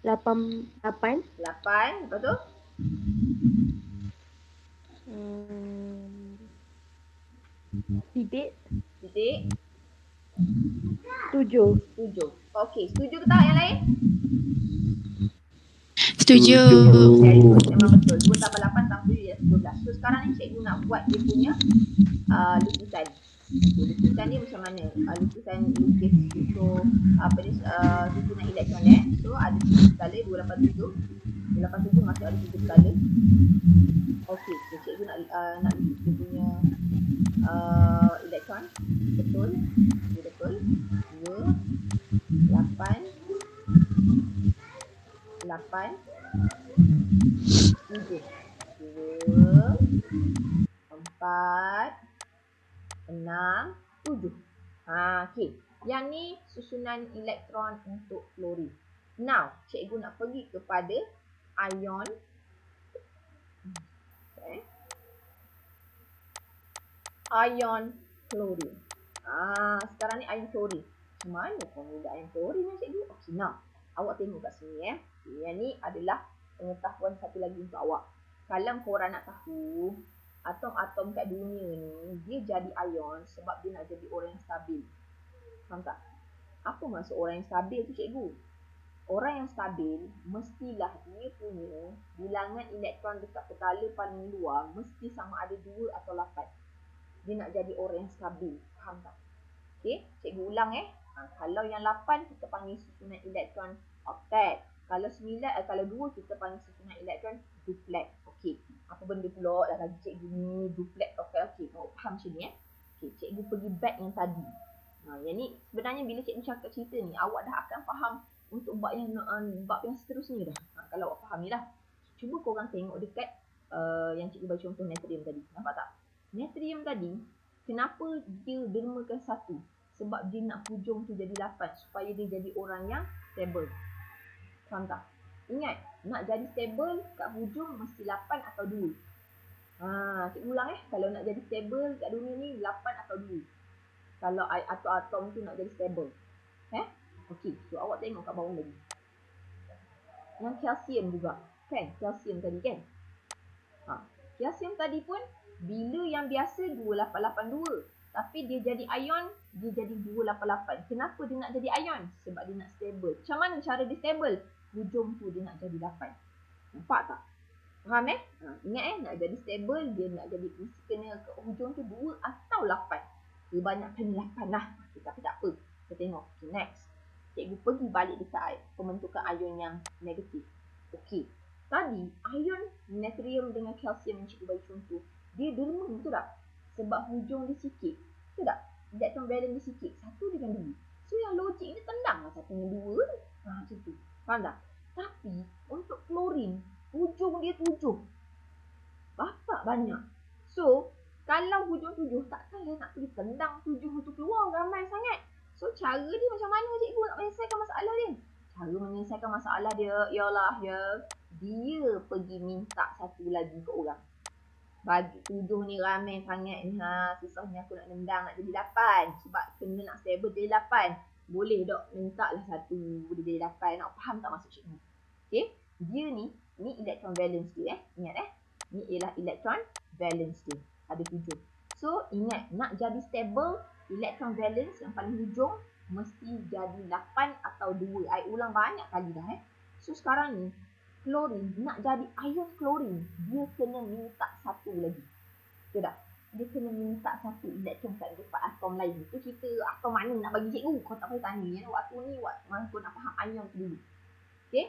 8. 8. Lepas tu? Titik. Titik. 7. 7. Okey. Setuju ke tak yang lain? Setuju. Very good. Memang betul. 2 tambah 8 tambah 7 ya 12. So sekarang ni cikgu nak buat dia punya lukisan. Lukisan ni macam mana? Lukisan lukis untuk susunan elektron So ada 7 skala 287. 287 masih ada 7 skala. Okey, so cikgu nak lukis dia punya elektron. Betul. Betul. 2 8 8 7 2 4 6 7. Okey. Yang ni susunan elektron untuk klorin. Now, cikgu nak pergi kepada ion. Ion klorin. Sekarang ni ion klorin. Macam mana formula ion klorin ni cikgu? Okey, now. Awak tengok kat sini Yang ni adalah pengetahuan satu lagi untuk awak. Kalau korang nak tahu, atom-atom kat dunia ni dia jadi ion sebab dia nak jadi orang yang stabil. Faham tak? Apa maksud orang yang stabil tu cikgu? Orang yang stabil mestilah dia punya bilangan elektron dekat petala paling luar mesti sama ada 2 atau 8. Dia nak jadi orang yang stabil. Faham tak? Okey, cikgu ulang kalau yang 8 kita panggil susunan elektron oktet. Kalau 2 kita panggil susunan elektron duplet. Okey. Apa benda pula dah bagi cikgu ni duplet oktet. Okey, faham macam ni Okey, cikgu pergi back yang tadi. Yang ni sebenarnya bila cikgu cakap cerita ni awak dah akan faham untuk bab yang seterusnya dah. Kalau awak faham ni lah. Cuba korang tengok dekat yang cikgu bagi contoh natrium tadi. Nampak tak? Natrium tadi kenapa dia dermakan 1? Sebab dia nak hujung tu jadi 8 supaya dia jadi orang yang stable. Faham tak? Ingat, nak jadi stable kat hujung mesti 8 atau 2. Cikgu ulang kalau nak jadi stable kat dunia ni 8 atau 2. Kalau atom tu nak jadi stable. Okey, so awak tengok kat bawah lagi. Yang kalsium juga. Kan? Kalsium tadi kan? Kalsium tadi pun bila yang biasa 2882. Tapi dia jadi ion, dia jadi 288. Kenapa dia nak jadi ion? Sebab dia nak stable. Macam mana cara dia stable? Hujung tu dia nak jadi 8. Nampak tak? Faham Ingat nak jadi stable, dia nak jadi mesti kena ke hujung tu 2 atau 8. Kebanyakan 8 lah. Tapi tak apa. Kita tengok. Okay, next. Cikgu pergi balik dekat pembentukan ion yang negatif. Okey. Tadi, ion natrium dengan kalsium yang cikgu bagi contoh, dia derma betul tak? Sebab hujung dia sikit. Betul tak? Elektron valence dia sikit. 1 dengan 2. So yang logik ni tendang lah 1 dengan 2 tu. Macam tu. Faham tak? Tapi untuk klorin, hujung dia 7. Bapak banyak. So, kalau hujung 7, takkanlah nak pergi tendang 7 tu keluar ramai sangat. So, cara dia macam mana cikgu nak menyelesaikan masalah dia? Cara menyelesaikan masalah dia ialah dia pergi minta satu lagi ke orang. Bagi 7 ni ramai sangat ni. Susahnya aku nak nendang nak jadi 8. Sebab kena nak stable jadi 8. Boleh dok minta lah 1 boleh jadi 8. Nak faham tak maksud cikgu? Okay. Dia ni elektron valence dia Ingat ni ialah elektron valence dia. Ada 7. So ingat nak jadi stable elektron valence yang paling hujung mesti jadi 8 atau 2. I ulang banyak kali dah So sekarang ni klorin nak jadi ion klorin, dia kena minta 1 lagi. Betul tak? Dia kena minta satu elektron kat tempat atom lain. Itu kita atom mana nak bagi cikgu. Kau tak payah tanya ya. Waktu ni kau nak faham ion tu dulu. Okay.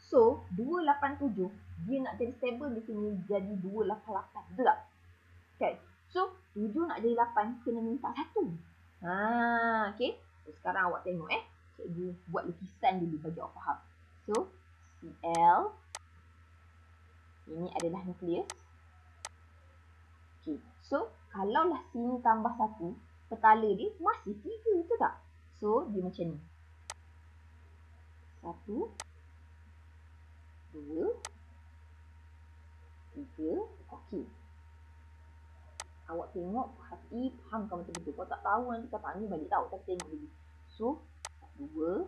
So 287 dia nak jadi stable dia kena jadi 288. Betul tak? Okay. So 7 nak jadi 8 kena minta 1. Okay. So, sekarang awak tengok cikgu buat lukisan dulu bagi awak faham. So Cl ini adalah nukleus. Okay. So kalaulah sini tambah 1, petala dia masih 3, betul tak? So dia macam ni. 1 2 3. Okey. Awak tengok hati faham kan betul-betul. Kau tak tahu nanti kau tanya balik tahu. Tapi tengok dulu. So 2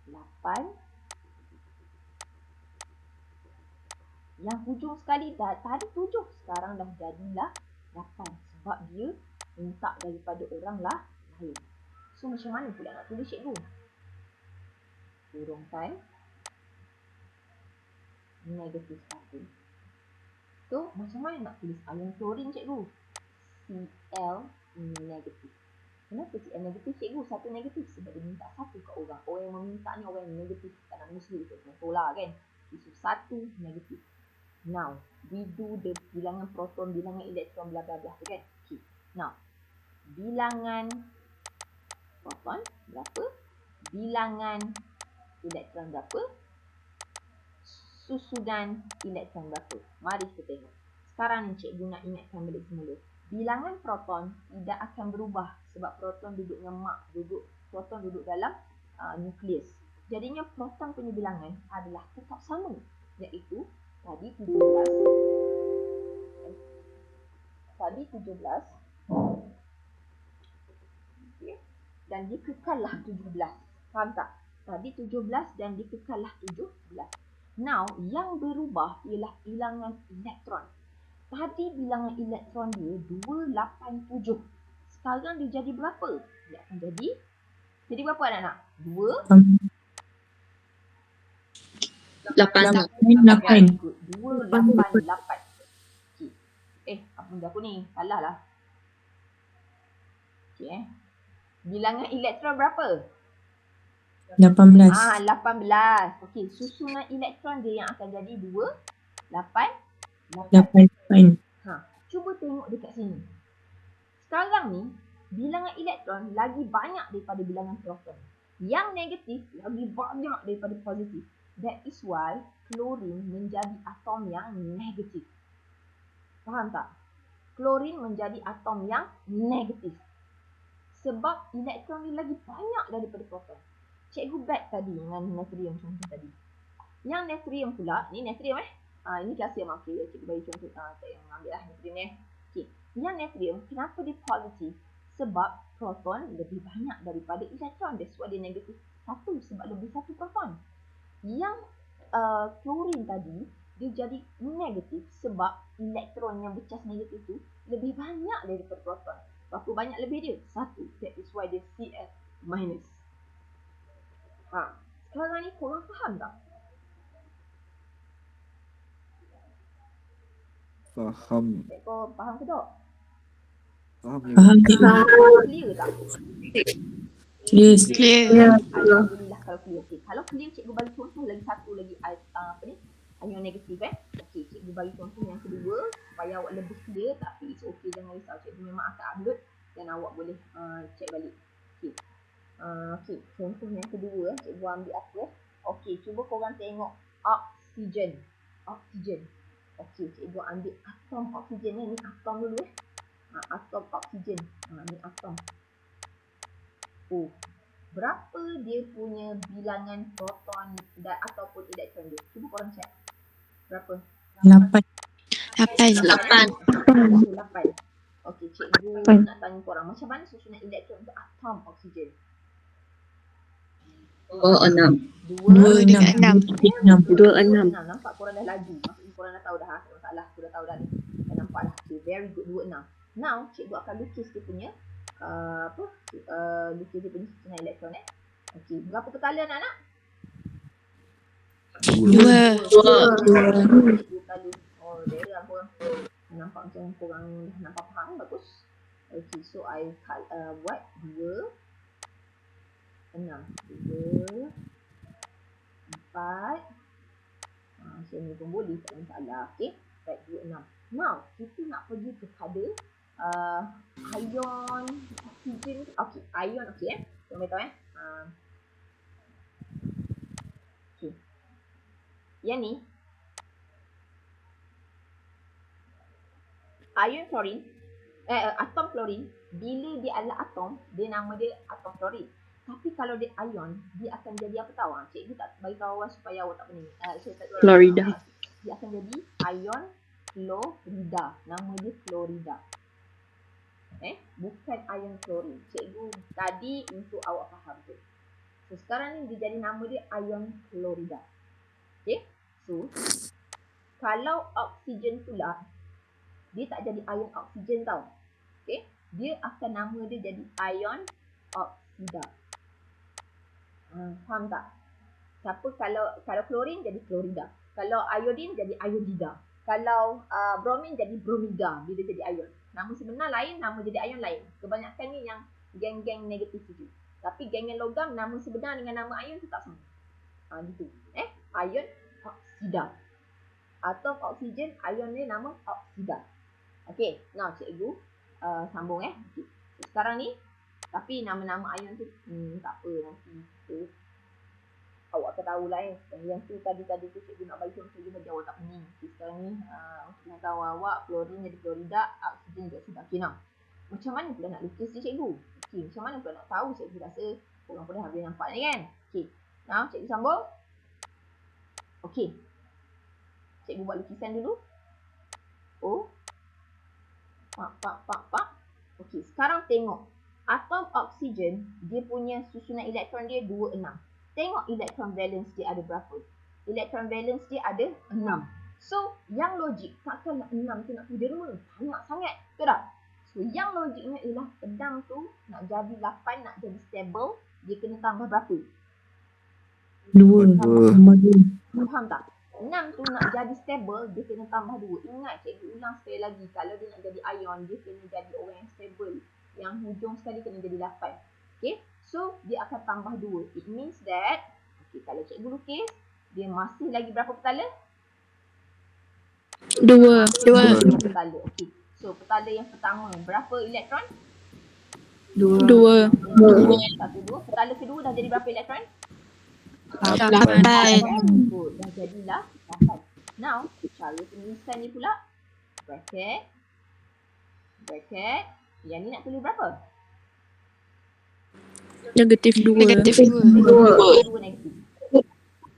8. Yang hujung sekali tadi 7. Sekarang dah jadilah 8. Sebab dia minta daripada orang lain. So macam mana pula nak tulis cikgu? Kurungkan negatif 1. So macam mana nak tulis ion klorin cikgu? Cl negatif. Kenapa Cl negatif cikgu? 1 negatif sebab dia minta 1 kat orang. Orang yang meminta ni orang yang negatif. Tak nak musuh tu. Tolak kan? So 1 negatif. Now we do the bilangan proton, bilangan elektron bla bla bla tu kan? Okay. Now bilangan proton berapa? Bilangan elektron berapa? Susunan elektron berapa? Mari kita tengok. Sekarang ni cikgu nak ingatkan balik semula. Bilangan proton tidak akan berubah sebab proton duduk dengan proton duduk dalam nukleus. Jadinya proton punya bilangan adalah tetap sama, iaitu tadi 17. Okay. Dan dikekallah 17. Faham tak? Tadi 17 dan dikekallah 17. Now, yang berubah ialah bilangan elektron. Tadi bilangan elektron dia 287. Sekarang dia jadi berapa? Dia akan jadi berapa anak-anak? 8. 288. Okay. Apa benda aku ni? Salah lah. Okay. Bilangan elektron berapa? 18. 18. Okey, susunan elektron dia yang akan jadi 8. Cuba tengok dekat sini. Sekarang ni, bilangan elektron lagi banyak daripada bilangan proton. Yang negatif lagi banyak daripada positif. That is why klorin menjadi atom yang negatif. Faham tak? Klorin menjadi atom yang negatif. Sebab elektron ni lagi banyak daripada proton. Cikgu back tadi dengan natrium contoh tadi. Yang natrium pula, ni natrium ini kalsium. Okey, cikgu bagi contoh tak yang ambil lah natrium ni. Okey, yang natrium kenapa dia positif? Sebab proton lebih banyak daripada elektron. That's why dia negatif 1 sebab lebih 1 proton. Yang klorin tadi dia jadi negatif sebab elektron yang bercas negatif tu lebih banyak daripada proton. Berapa banyak lebih dia? 1. That is why dia Cl minus. Sekarang ni korang faham tak? Faham. Kau faham ke tak? Faham. Clear tak? Clear. Alhamdulillah kalau clear. Okay. Kalau clear, cikgu bagi contoh lagi satu lagi ion negatif Okey, cikgu bagi contoh yang kedua supaya awak lebih clear, tapi it's okay, jangan risau. Cikgu memang akan upload dan awak boleh check balik. Okey. Okey, contoh yang kedua cikgu ambil apa? Okey, cuba korang tengok oksigen. Okey, cikgu ambil atom oksigen ni atom dulu atom oksigen. Ni atom. Berapa dia punya bilangan proton dan ataupun elektron dia? Cuba korang check. Berapa? 8. 8. Okey, cikgu nak tanya korang, macam mana susunan elektron untuk atom oksigen? 2 2, dengan 6. 26. Nampak korang dah laju. Maksudnya korang dah tahu dah. Tak masalah, aku dah tahu dah ni. Dah nampak dah. Okay, very good, 26. Now, cikgu akan lukis dia punya lukis dia punya susunan elektron Okey, berapa petala anak-anak? 2. Cikgu petala. Oh, daerah korang. Nampak macam korang dah nampak faham, bagus. Okay, so I buat 2, 6. 2, 4. Macam ni pun boleh, tak ada masalah. Okay, right, 2, 6. Now, kita nak pergi kepada ion oksigen. Okay, ion, okay Jangan beritahu okay. Yang ni, ion klorin, atom klorin, bila dia adalah atom, dia nama dia atom klorin. Tapi kalau dia ion, dia akan jadi apa tahu? Cikgu tak bagi tahu awak supaya awak tak pening. Florida. Dia akan jadi ion klorida. Nama dia klorida. Bukan ion klorin. Cikgu tadi untuk awak faham tu. So sekarang ni dia jadi nama dia ion klorida. Okay. So kalau oksigen pula, dia tak jadi ion oksigen tau. Okay. Dia akan nama dia jadi ion oksida. Faham tak? Siapa kalau klorin jadi klorida. Kalau iodin jadi iodida. Kalau bromin jadi bromida bila jadi ion. Nama sebenar lain, nama jadi ion lain. Kebanyakannya yang geng-geng negatif saja. Tapi geng-geng logam nama sebenar dengan nama ion tu tak sama. Gitu. Ion oksida. Atom oksigen, ion ni nama oksida. Okey, now cikgu sambung Okay. Sekarang ni, tapi nama-nama ion tu tak apa, nanti awak akan tahulah Yang tu tadi tu cikgu nak bagi contoh je bagi awak tak pening. Sekarang ni nak tahu awak klorin jadi klorida, oksigen jadi oksida. Okey, now macam mana pula nak lukis ni cikgu? Okey, macam mana pula nak tahu? Cikgu rasa korang pun dah boleh nampak ni kan? Okey, now cikgu sambung. Okey, cikgu buat lukisan dulu. Pak. Okey, sekarang tengok. Atom oksigen, dia punya susunan elektron dia 2, 6. Tengok elektron valence dia ada berapa. Elektron valence dia ada 6. So, yang logik, takkanlah 6 tu nak derma. Banyak sangat. Betul tak? So, yang logiknya ialah pedang tu nak jadi 8, nak jadi stable, dia kena tambah berapa? 2. Faham tak? 6 tu nak jadi stable, dia kena tambah 2. Ingat, cikgu ulang sekali lagi. Kalau dia nak jadi ion, dia kena jadi orang yang stable. Yang hujung sekali kena jadi 8. Okay, so dia akan tambah 2. It means that, okay, kalau cikgu lukis, dia masih lagi berapa petala? 2. Petala. Okay, so petala yang pertama, berapa elektron? 2. 1, 2. Petala kedua dah jadi berapa elektron? 8. Good, dah jadilah 8. Now, cara penulisan ni pula, bracket. Yang ni nak tulis berapa? Negatif 2. 2 negatif.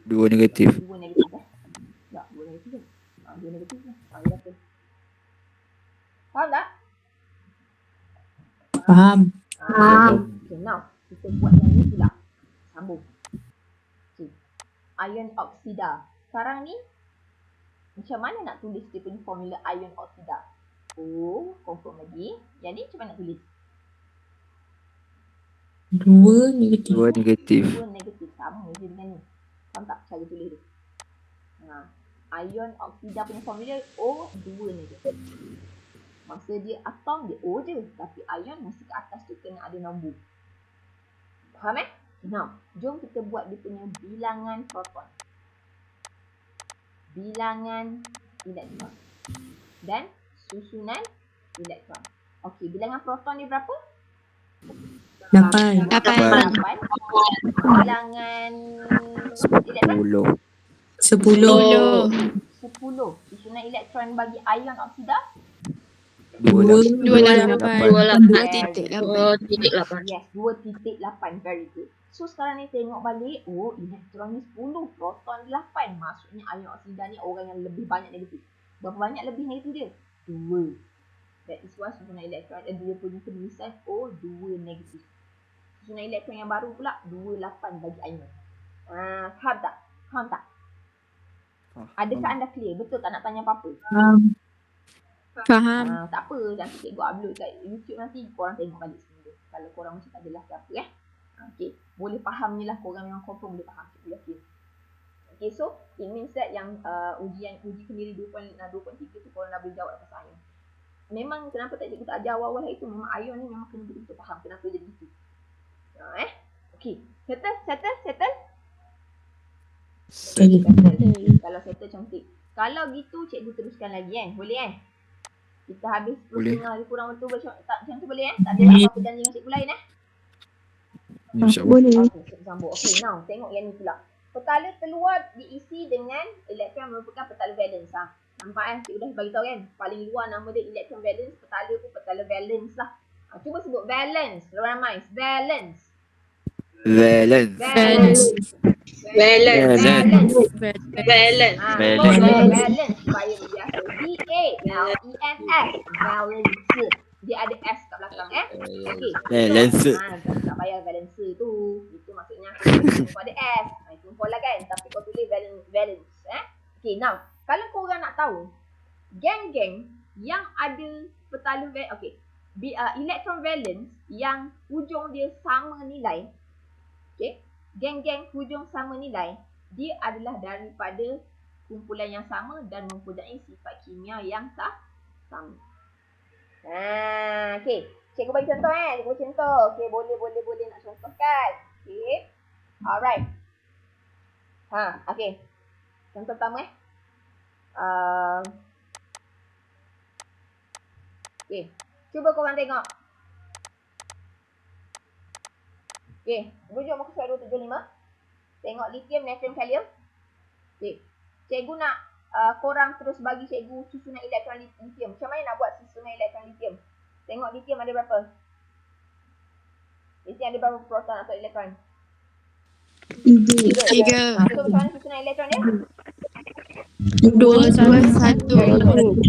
2 negatif. 2 negatif dah. Tak, 2 negatif dah. 2 negatif dah. Ya betul. Faham tak? Faham. Okay, now kita buat yang ni pula. Sambung. Okay. Ion oksida. Sekarang ni, macam mana nak tulis dia punya formula ion oksida? Confirm lagi. Yang ni macam mana nak tulis? 2 negatif. 2 negatif. 2 negatif. Sama je dengan ni. Faham tak cara tulis dia? Ion oksida punya formula O2 negatif. Masa dia atom, dia O je. Tapi ion masa ke atas tu kena ada nombor. Faham Now, jom kita buat dia punya bilangan proton. Bilangan elektron. Dan susunan elektron. Okey, bilangan proton ni berapa? 8. 8. Bilangan elektron? 10. 10. Susunan elektron bagi ion oksida? 28. 2.8. Yes, 2.8. Very good. So sekarang ni tengok balik, elektron ni 10, proton 8. Maksudnya ion oksida ni orang yang lebih banyak negatif. Berapa banyak lebih negatif dia? 2. That is why susunan elektron dia punya penulisan O2 negatif. Susunan elektron yang baru pula 28 bagi ion. Faham tak? Adakah anda clear? Betul tak nak tanya apa-apa? Faham. Tak apa, nanti cikgu upload kat YouTube nanti korang tengok balik semua. Kalau korang macam tak jelas ke apa Okey, boleh faham ni lah, korang memang confirm boleh faham, cikgu yakin. Okay, so it means that yang uji sendiri 2.3 tu korang dah boleh jawab pasal ion. Memang kenapa tak cikgu tak ajar awal-awal itu, memang ion ni memang kena betul-betul faham kenapa jadi gitu. Okay, settle? Settle. Kalau settle cantik. Kalau gitu cikgu teruskan lagi kan? Boleh kan? Kita habis Boleh. 10.30 lebih kurang betul macam tu boleh kan? Tak ada apa-apa janji dengan cikgu lain InsyaAllah. Boleh. Okay, sambung. Okay, now tengok yang ni pula. Petala terluar diisi dengan elektron merupakan petala valence. Nampak cikgu dah bagi tahu kan? Paling luar nama dia elektron valence, petala pun petala valence lah. Cuba sebut valence. Ramai. Valence. Valence. Valence. Balance. Valence. Valence. Valence. Supaya biasa. V-A-L-E-N-S. Valence. Dia ada S kat belakang Okay. Valence. Tak payah valence tu. Itu maksudnya kau ada S. Itu pun lah kan. Tapi kau tulis valence. Okay, now. Kalau korang nak tahu, geng-geng yang ada petala elektron valence yang hujung dia sama nilai. Okay. Geng-geng hujung sama nilai, dia adalah daripada kumpulan yang sama dan mempunyai sifat kimia yang sama. Okay. Cikgu bagi contoh Cikgu bagi contoh. Okay, boleh nak contohkan. Okay. Alright. Okay. Contoh pertama okay. Cuba korang tengok. Okay. Rujuk muka surat 275. Tengok lithium, natrium, kalium. Okay. Cikgu nak korang terus bagi cikgu susunan elektron lithium. Macam mana nak buat susunan elektron lithium? Tengok lithium ada berapa? Lithium ada berapa proton atau elektron? 3. So macam mana susunan elektron dia? 2 sama 1.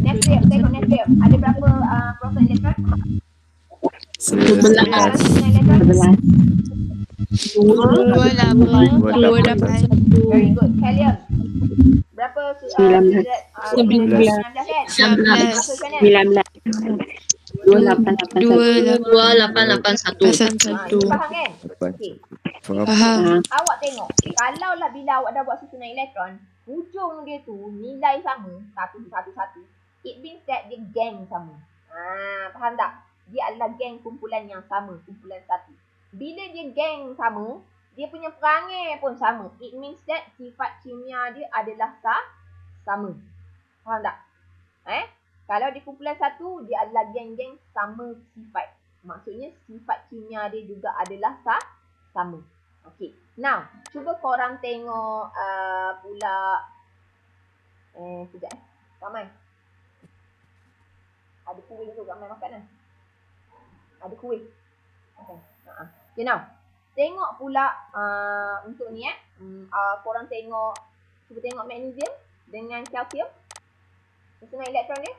Natrium, tengok natrium. Ada berapa proton elektron? 11. Susunan elektron? 2 Very good. Kalium. Berapa 19 kan? 19. 2881. Faham kan? Okey. Faham. Awak tengok. Kalaulah bila awak dah buat susunan elektron, hujung dia tu nilai sama 111. It means that dia geng sama. Faham tak? Dia adalah geng kumpulan yang sama, kumpulan satu. Bila dia geng sama, dia punya perangai pun sama. It means that sifat kimia dia adalah sama. Faham tak? Kalau di kumpulan satu, dia adalah geng-geng sama sifat. Maksudnya sifat kimia dia juga adalah sama. Okay. Now, cuba korang tengok pula. Sekejap Ramai. Ada kuih tu, ramai makan Ada kuih. Okay, now. Tengok pula untuk ni korang tengok. Cuba tengok magnesium dengan calcium. Susunan elektron dia.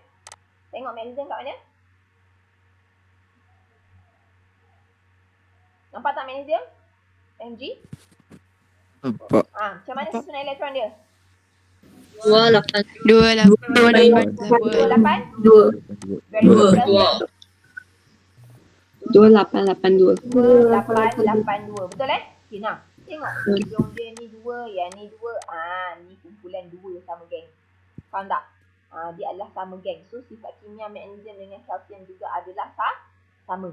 Tengok magnesium kat mana? Nampak tak magnesium? MG? Nampak. Macam mana susunan elektron dia? 28. 28? Very good. 2882. 2882. Betul Okay, nah. Tengok. Hujung dia ni 2, yang ni 2. Ni kumpulan 2 sama geng. Faham tak? Dia adalah sama geng. So, sifat kimia magnesium dengan calcium juga adalah sama.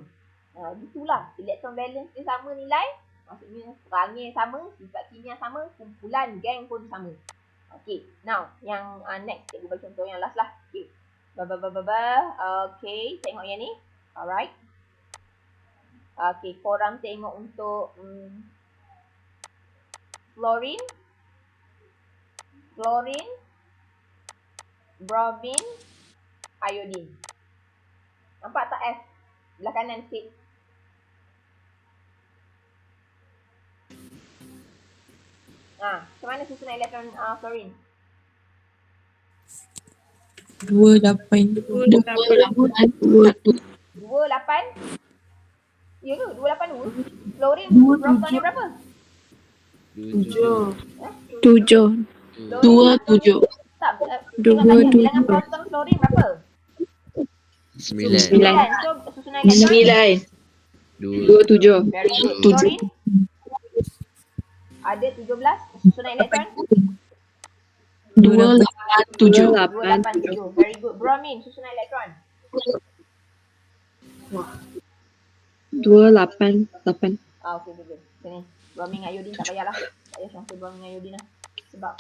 Gitulah. Elektron valence dia sama nilai. Maksudnya perangai sama, sifat kimia sama, kumpulan geng pun sama. Okay. Now, yang next. Cikgu bagi contoh yang last lah. Okay. Okay. Tengok yang ni. Alright. Okay. Korang tengok untuk fluorine. Bromine, iodine. Nampak tak F? Belah kanan sikit. Macam mana susunan elektron fluorine? 28. 28? Ya ke? 282? Fluorine protonnya berapa? 7. 27. Tak, 27. bilangan proton fluorine berapa? 9. 9. So, susunan elektron? 27. Very good. Fluorine? Ada 17. Susunan elektron? 287. 287. Very good. Bromine, susunan elektron. 288. Okey, good. Sini. Bromine dengan iodine tak payahlah. Tak payah campur bromine dengan iodine lah. Sebab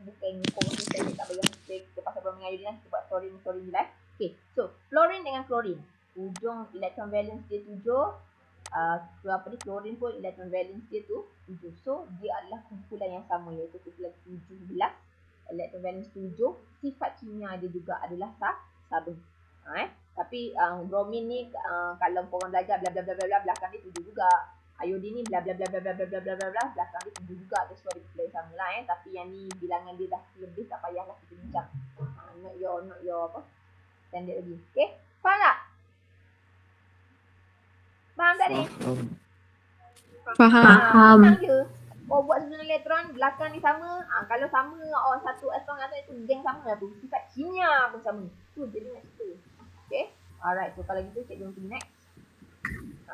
bukan kongsi tak payah. Kita pasal bromine dengan iodine lah. Kita buat chlorine je lah. Okay, so fluorine dengan chlorine. Ujung electron valence dia 7. Chlorine pun electron valence dia tu 7. So, dia adalah kumpulan yang sama, iaitu kumpulan 17. Electron valence 7. Sifat kimia dia juga adalah sama. Tapi bromine ni kalau korang belajar bla bla bla bla belakang dia 7 juga. Iodine ni bla bla bla bla bla bla bla bla bla belakang dia 7 juga. That's why dia kumpulan sama lah Tapi yang ni bilangan dia dah lebih, tak payahlah kita bincang. Not your apa? Standard lagi. Okay? Faham tak? Faham tak ni? Faham. Senang je. Buat susunan elektron, belakang ni sama. Kalau sama, satu atom atau itu geng sama lah tu. Sifat kimia pun sama. Tu jadi nak cerita. Okay? Alright, so kalau gitu cikgu pergi next.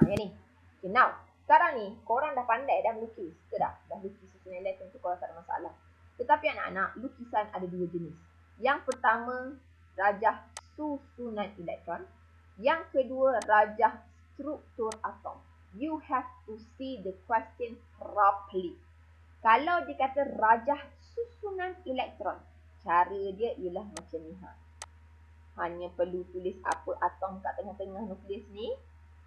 Yang ni. Okay, now. Sekarang ni, korang dah pandai dah melukis. Betul tak? Dah lukis susunan elektron tu korang tak ada masalah. Tetapi anak-anak, lukisan ada 2 jenis. Yang pertama, rajah susunan elektron. Yang kedua, rajah struktur atom. You have to see the question properly. Kalau dia kata rajah susunan elektron, cara dia ialah macam ni. Hanya perlu tulis apa atom kat tengah-tengah nukleus ni.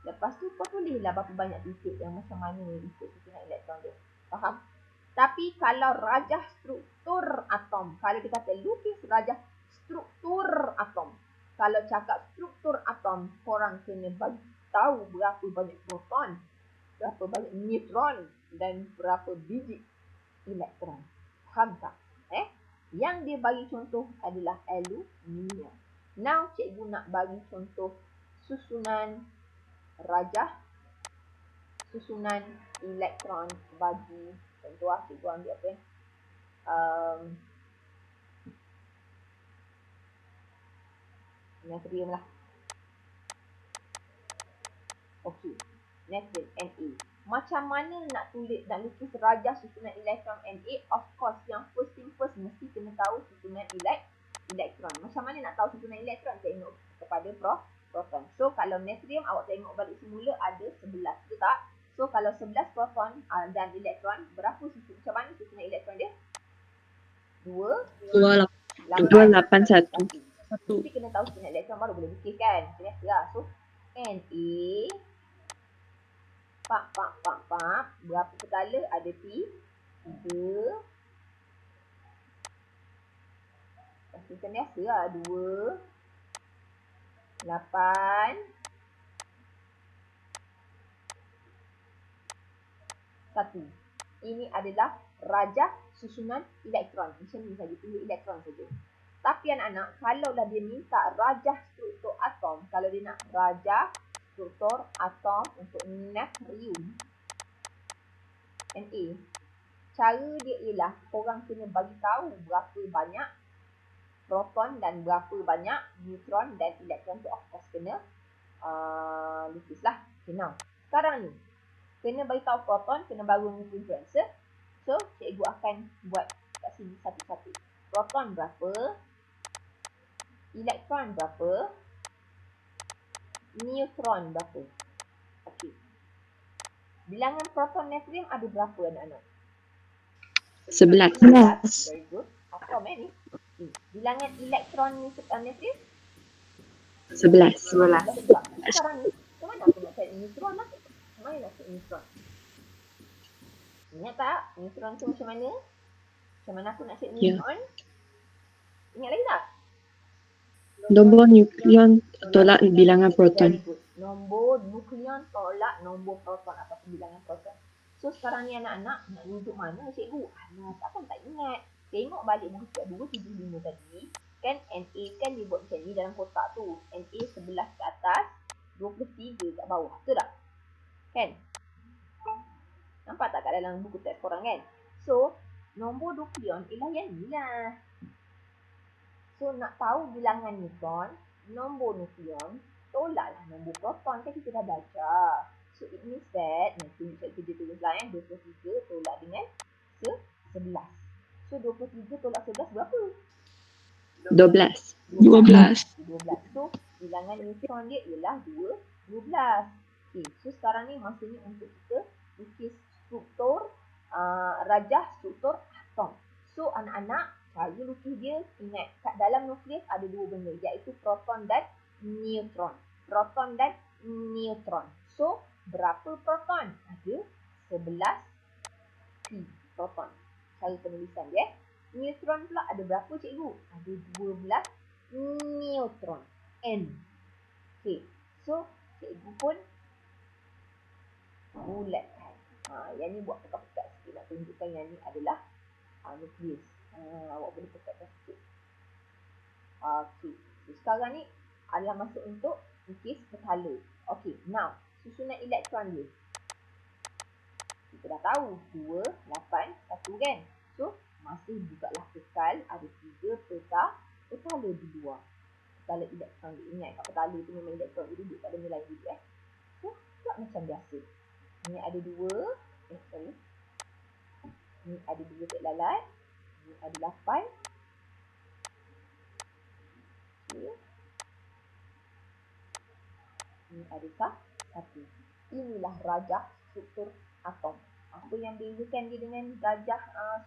Lepas tu kau tulislah berapa banyak titik yang macam mana ikut susunan elektron dia. Faham? Tapi kalau rajah struktur atom, kalau dia kata lukis rajah struktur atom. Kalau cakap struktur atom, korang kena bagi tahu berapa banyak proton, berapa banyak neutron dan berapa biji elektron. Faham tak? Yang dia bagi contoh adalah aluminium. Now cikgu nak bagi contoh susunan rajah, susunan elektron bagi contoh cikgu ambil apa natrium lah. Okey, natrium Na. Macam mana nak lukis rajah susunan elektron Na? Of course, yang first thing first mesti kena tahu susunan elektron. Macam mana nak tahu susunan elektron? Tengok kepada proton. So, kalau natrium awak tengok balik semula ada 11, betul tak? So, kalau 11 proton dan elektron, macam mana susunan elektron dia? 281. Mesti kena tahu susunan elektron baru boleh lukis kan? Macam biasa lah. So, Na berapa skala ada P 3. Macam biasa lah 2 8 1. Ini adalah rajah susunan elektron. Macam ni saja, tunggu elektron saja. Tapi anak-anak, kalaulah dia minta rajah struktur atom, kalau dia nak rajah struktur atom untuk natrium Na, cara dia ialah korang kena bagi tahu berapa banyak proton dan berapa banyak neutron dan elektron tu of course kena lukislah. Okay, now sekarang ni kena bagi tahu proton, kena baru neutron. So cikgu akan buat kat sini satu-satu. Proton berapa, elektron berapa, neutron berapa. Okey. Bilangan proton natrium ada berapa anak-anak? 11. Very good. Atom ni. Bilangan elektron natrium? 11. Sekarang ni, macam mana aku nak cari neutron lah? Macam mana nak cari neutron? Ingat tak? Neutron tu macam mana? Macam mana aku nak cari neutron? Ingat lagi tak? Nombor nukleon tolak bilangan proton. Very good. Nombor nukleon tolak nombor proton ataupun bilangan proton. So sekarang ni anak-anak nak rujuk mana cikgu? Takkan tak ingat. Tengok balik buku 275 tadi. Kan Na kan dia buat macam ni dalam kotak tu. Na 11 ke atas, 23 kat bawah. Betul tak? Kan? Nampak tak kat dalam buku teks korang kan? So, nombor nukleon ialah yang ni lah. So, nak tahu bilangan neutron, nombor nukleon, tolaklah nombor proton. Kan kita dah belajar. So, it means that, nanti cikgu tulis lah 23 tolak dengan 11. So, So 23 tolak 11 berapa? 12. 12. 12. So bilangan neutron dia ialah 12. Okay, so sekarang ni masanya untuk kita lukis struktur rajah struktur atom. So anak-anak, cara lukis dia, ingat kat dalam nukleus ada dua benda, iaitu proton dan neutron. Proton dan neutron. So berapa proton? Ada 11 P proton. Cara penulisan dia. Neutron pula ada berapa cikgu? Ada 12 neutron. N. Okay. So cikgu pun bulatkan. Yang ni buat pekat-pekat sikit nak tunjukkan yang ni adalah nukleus. Awak boleh pekatkan sikit. Okay. So, sekarang ni adalah masa untuk lukis petala. Okay. Now, susunan elektron dia. Kita dah tahu 2, 8, 1 kan. So, masih jugalah kekal ada 3 petala di luar. Petala elektron dia. Ingat kat petala tu memang elektron dia duduk pada nilai juga. So, buat macam biasa. Ni ada 2. Ni ada 2 tek lalat. Ni ada 8. Okay. Ni ada 1. Inilah rajah struktur atom. Apa yang bezakan dia dengan rajah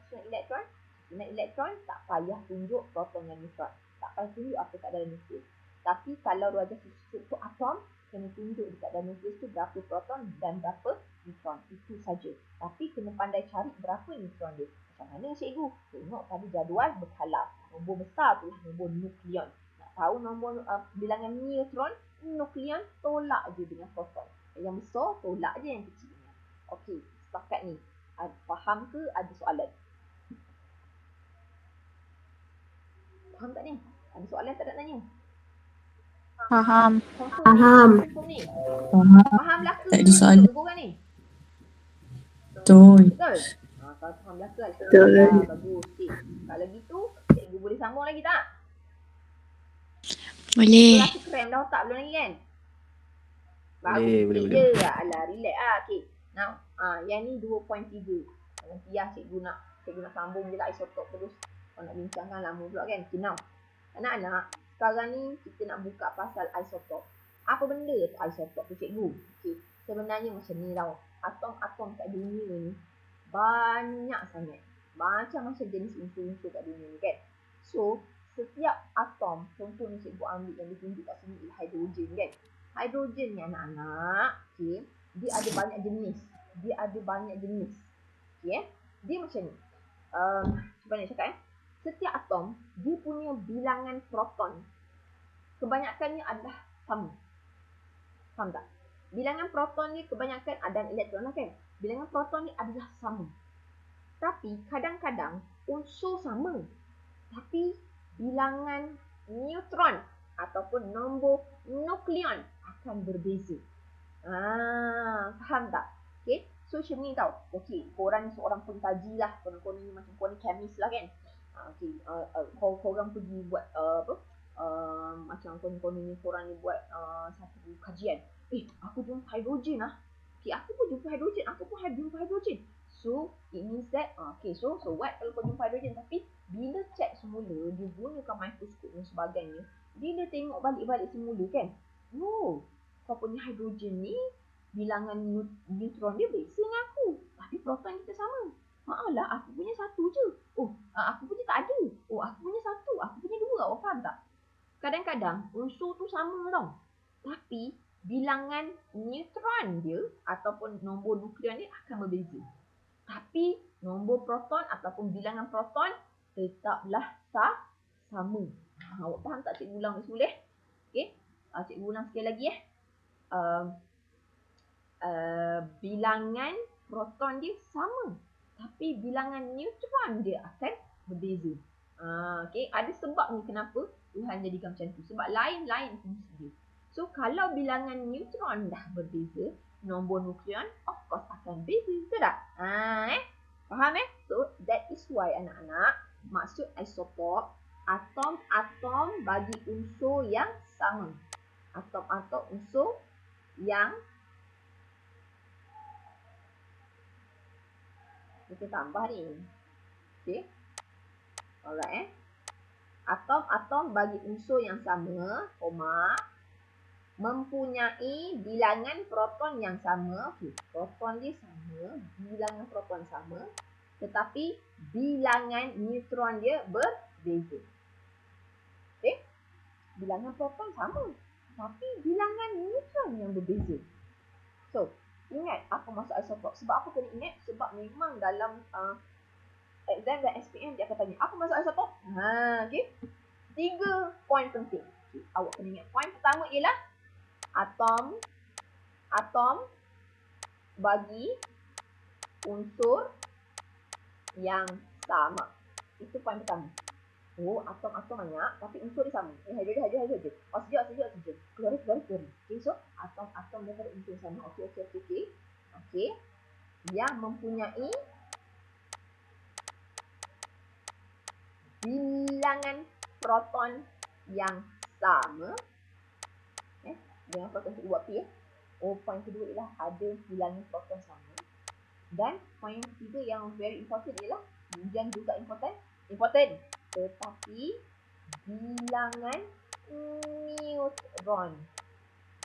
susunan elektron? Susunan elektron tak payah tunjuk proton dan neutron. Tak payah tunjuk apa kat dalam nukleus. Tapi kalau rajah struktur atom, kena tunjuk dekat dalam nukleus tu berapa proton dan berapa neutron. Itu saja. Tapi kena pandai cari berapa neutron dia. Macam mana cikgu? Tengok pada jadual berkala. Nombor besar tu lah nombor nukleon. Nak tahu nombor bilangan neutron, nukleon tolak je dengan proton. Yang besar tolak je yang kecil. Okey, setakat ni. Faham ke ada soalan? Faham tak ni? Ada soalan tak nak tanya? Faham. Faham. Faham lah ke? Tak ada soalan. Korang ni? Betul. Betul? Kalau faham lah ke? Betul. Bagus. Okay. Kalau gitu, cikgu boleh sambung lagi tak? Boleh. Rasa krem dah otak belum lagi kan? Boleh. Je. Alah, relax lah. Okay. Now, yang ni 2.3. Nanti lah cikgu nak sambung je lah isotop terus. Kalau nak bincangkan lama pula kan. Okay, now. Anak-anak, sekarang ni kita nak buka pasal isotop. Apa benda tu isotop tu cikgu? Okay. Sebenarnya macam ni tau. Atom-atom kat dunia ni banyak sangat. Macam-macam jenis unsur-unsur kat dunia ni kan. So, setiap atom, contohnya cikgu ambil yang ditunjuk kat sini ialah hidrogen kan. Hidrogen ni anak-anak, okay, dia ada banyak jenis. Okay, dia macam ni. Cuba nak cakap setiap atom, dia punya bilangan proton kebanyakannya adalah sama. Faham tak? Bilangan proton ni kebanyakan ada elektron lah kan. Bilangan proton ni adalah sama. Tapi kadang-kadang unsur sama. Tapi bilangan neutron ataupun nombor nukleon akan berbeza. Faham tak? Okay. So macam ni tau. Okay. Korang ni seorang pengkaji lah. Korang ni macam korang ni chemist lah kan. Okay. Korang pergi buat macam korang ni buat satu kajian. Aku jumpa hidrogen lah. Okay. Aku pun jumpa hidrogen. So it means that so what kalau kau jumpa hidrogen, tapi bila check semula dia gunakan mikroskop dan sebagainya, bila tengok balik-balik semula kan, kau punya hidrogen ni bilangan neutron dia beza dengan aku, tapi proton kita sama. Maaflah, aku punya satu je. Aku punya tak ada. Aku punya satu, aku punya dua. Faham tak? Kadang-kadang unsur tu sama tau, tapi bilangan neutron dia ataupun nombor nukleon dia akan berbeza. Tapi nombor proton ataupun bilangan proton tetaplah sama. Awak faham tak cikgu ulang semula? Okay. Cikgu ulang sekali lagi bilangan proton dia sama. Tapi bilangan neutron dia akan berbeza. Okay. Ada sebab ni kenapa Tuhan jadikan macam tu. Sebab lain-lain fungsi dia. So kalau bilangan neutron dah berbeza, nombor nukleon of course akan beza. Betul tak? Faham So that is why anak-anak, maksud isotop, atom-atom bagi unsur yang sama. Atom-atom unsur yang kita tambah ni. Okay. Alright. Atom-atom bagi unsur yang sama, koma, mempunyai bilangan proton yang sama. Okay. Proton dia sama, bilangan proton sama, tetapi bilangan neutron dia berbeza. Okay. Bilangan proton sama, tapi bilangan neutron yang berbeza. So, ingat apa maksud isotop? Sebab apa kena ingat? Sebab memang dalam exam dan SPM dia akan tanya, apa maksud isotop? Okay. 3 poin penting. Okay. Awak kena ingat. Poin pertama ialah atom bagi unsur yang sama. Itu poin pertama. Oh, atom-atom banyak tapi unsur dia sama. Hidrogen. Oksigen. Klorin. Okay, so atom-atom daripada unsur sama. Okey. Yang mempunyai bilangan proton yang sama. Bilangan proton tu buat P. Poin kedua ialah ada bilangan proton sama. Dan poin ketiga yang very important ialah yang juga important, tetapi bilangan neutron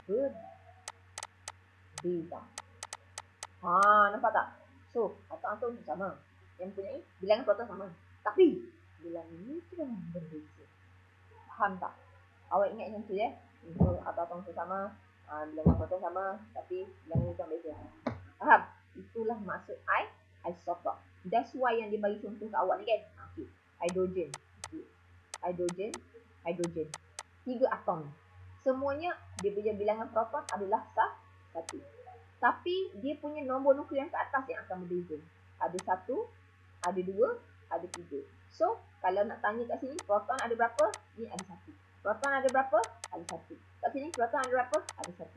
berbeza. Nampak tak? So, atom-atom sama, yang mempunyai bilangan proton sama, tapi bilangan neutron berbeza. Faham tak? Awak ingat macam tu ya? So, atom-atom sama, bilangan proton sama, tapi bilangan neutron berbeza. Faham? Itulah maksud isotop. That's why yang dia bagi contoh kat awak ni kan. Okay. Hidrogen. Hidrogen. 3 atom. Semuanya dia punya bilangan proton adalah satu. Tapi dia punya nombor nuklear ke atas yang akan berbeza. Ada 1, ada 2, ada 3. So, kalau nak tanya kat sini proton ada berapa? Ni ada 1. Proton ada berapa? Ada 1. Kat sini proton ada berapa? Ada 1.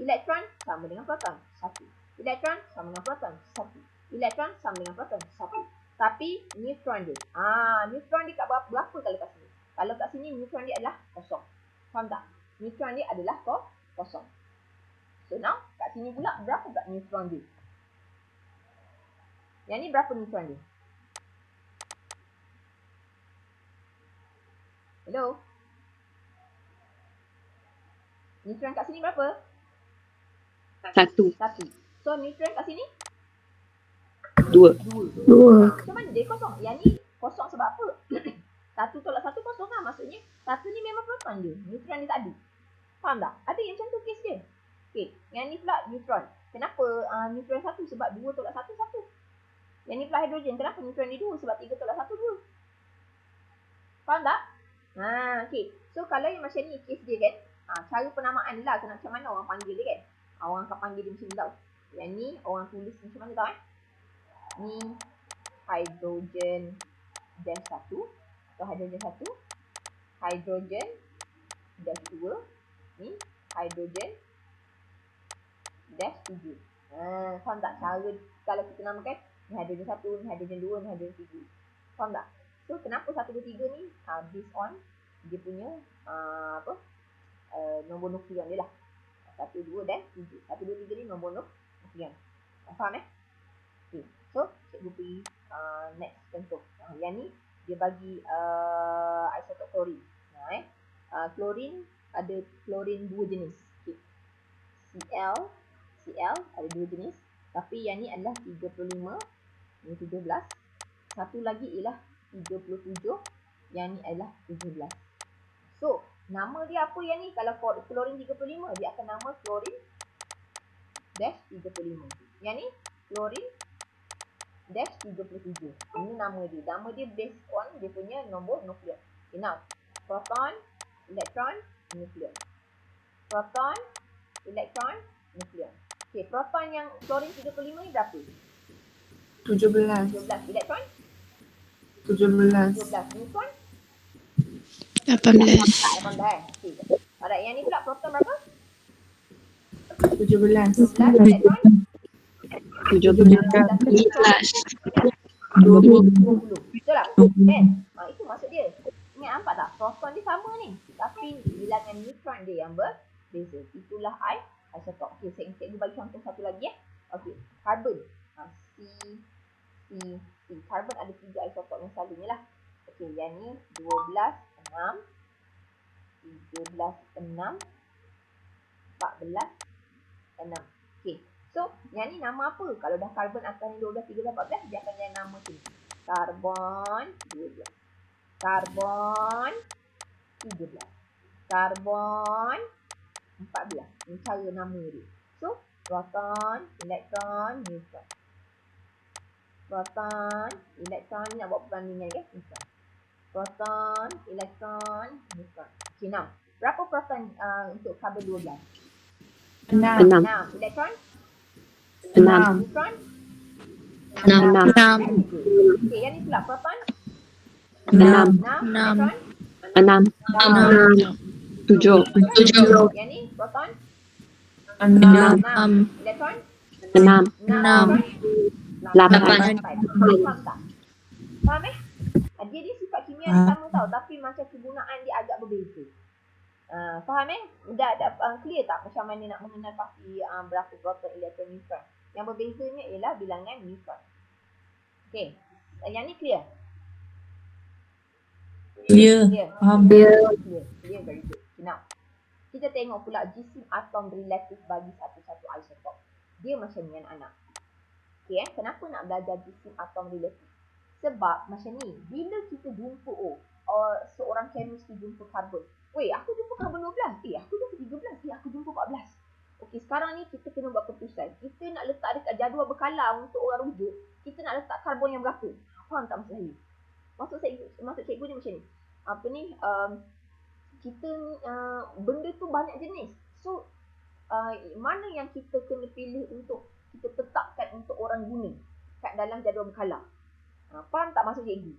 Elektron sama dengan proton. 1. Elektron sama dengan proton. 1. Elektron sama dengan proton. 1. Tapi neutron dia. Neutron dia kat berapa kalau kat sini? Kalau kat sini neutron dia adalah kosong. Faham tak? Neutron dia adalah kosong. So now kat sini pula berapa pula neutron dia? Yang ni berapa neutron dia? Hello? Neutron kat sini berapa? 1. So neutron kat sini? 2. So mana dia kosong? Yang ni kosong sebab apa? 1 tolak 1 kosong lah. Maksudnya 1 ni memang proton je. Neutron ni tak ada. Faham tak? Ada yang macam tu kes dia. Okay. Yang ni pula neutron. Kenapa neutron 1? Sebab 2 tolak 1, 1. Yang ni pula hidrogen. Kenapa neutron ni 2? Sebab 3 tolak 1, 2. Faham tak? Okay. So kalau yang macam ni kes dia kan. Cara penamaan dia lah. Macam mana orang panggil dia kan. Orang akan panggil dia macam ni tau. Yang ni orang tulis macam mana tau ni hydrogen dash 1 atau hydrogen 1, hydrogen dash 2, ni hydrogen dash 3. Faham tak cara kalau kita namakan ni hydrogen 1, ni hydrogen 2, ni hydrogen 3. Faham tak? So kenapa 1, 2, 3 ni based on dia punya nombor nuklear dia lah. 1, 2 dan 3. 1, 2, 3 ni nombor nuklear. Faham Okay. So, cikgu pergi next contoh. Yang ni dia bagi isotop klorin. Klorin ada klorin 2 jenis. Okay. Cl ada 2 jenis. Tapi yang ni adalah 35, ini 17. Satu lagi ialah 37, yang ni adalah 17. So, nama dia apa yang ni? Kalau klorin 35, dia akan nama klorin dash 35. Yang ni klorin dash 37. Ini nama dia. Nama dia based on dia punya nombor nuklear. Okay, now. Proton, elektron, nuklear. Proton, elektron, nuklear. Okay, proton yang klorin 35 ni berapa? 17. Elektron? 17. Neutron? 18. 18. Okay. Alright, yang ni pula proton berapa? 17. Elektron? 17. 20. Betul tak? Kan? Itu maksud dia. Ingat nampak tak? Proton dia sama ni. Tapi bilangan neutron dia yang berbeza. Itulah isotop. Okay, cikgu bagi contoh satu lagi Okay, carbon. C. Carbon ada 3 isotop yang selalunya lah. Okey, yang ni 12, 6, 13, 6, 14, 6. Okey. So, yang ni nama apa? Kalau dah karbon atas ni 12, 13, 14, dia akan jadi nama sini. Karbon 12. Karbon 13. Karbon 14. Ini cara nama dia. So, proton, elektron, neutron. Proton, elektron, ni nak buat perbandingan kan? Neutron. Proton, elektron, neutron. Okey, now. Berapa proton untuk karbon 12? 6. 6. Elektron? 6. Neutron? 6. Okey, yang ni pula proton? 6. 6. Elektron? 6. 7. Yang ni proton? 6. 6. Elektron? 6. 6. 8. Faham tak? Faham dia sifat kimia yang sama tau, tapi macam kegunaan dia agak berbeza. Faham Dah clear tak macam mana nak mengenal pasti berapa proton, elektron, neutron? Yang berbezanya ialah bilangan neutron. Okey. Yang ni clear? Faham. Clear, very good. Now, kita tengok pula jisim atom relatif bagi satu-satu isotop. Dia macam ni anak-anak. Okey kenapa nak belajar jisim atom relatif? Sebab macam ni, bila kita jumpa seorang chemist jumpa karbon. Weh, aku jumpa karbon 12. Aku jumpa 13. Aku jumpa 14. Okey, sekarang ni kita kena buat keputusan. Kita nak letak dekat jadual berkala untuk orang rujuk, kita nak letak karbon yang berapa? Faham tak maksud saya? Maksud cikgu ni macam ni. Kita benda tu banyak jenis. So, mana yang kita kena pilih untuk kita tetapkan untuk orang guna kat dalam jadual berkala? Faham tak maksud cikgu?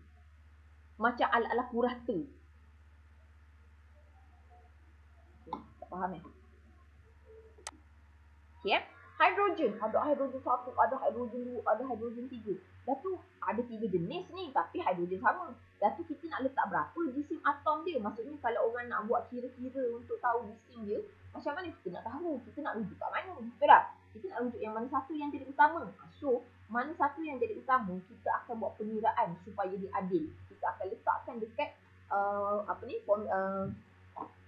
Macam ala-ala purata. Tak faham Okay, hidrogen. Ada hidrogen 1, ada hidrogen 2, ada hidrogen 3. Dah tu ada 3 jenis ni tapi hidrogen sama. Dah tu kita nak letak berapa jisim atom dia? Maksudnya kalau orang nak buat kira-kira untuk tahu jisim dia, macam mana kita nak tahu? Kita nak rujuk kat mana? Betul tak? Kita nak rujuk yang mana satu yang jadi utama. So, mana satu yang jadi utama, kita akan buat pengiraan supaya dia adil. Kita akan letakkan dekat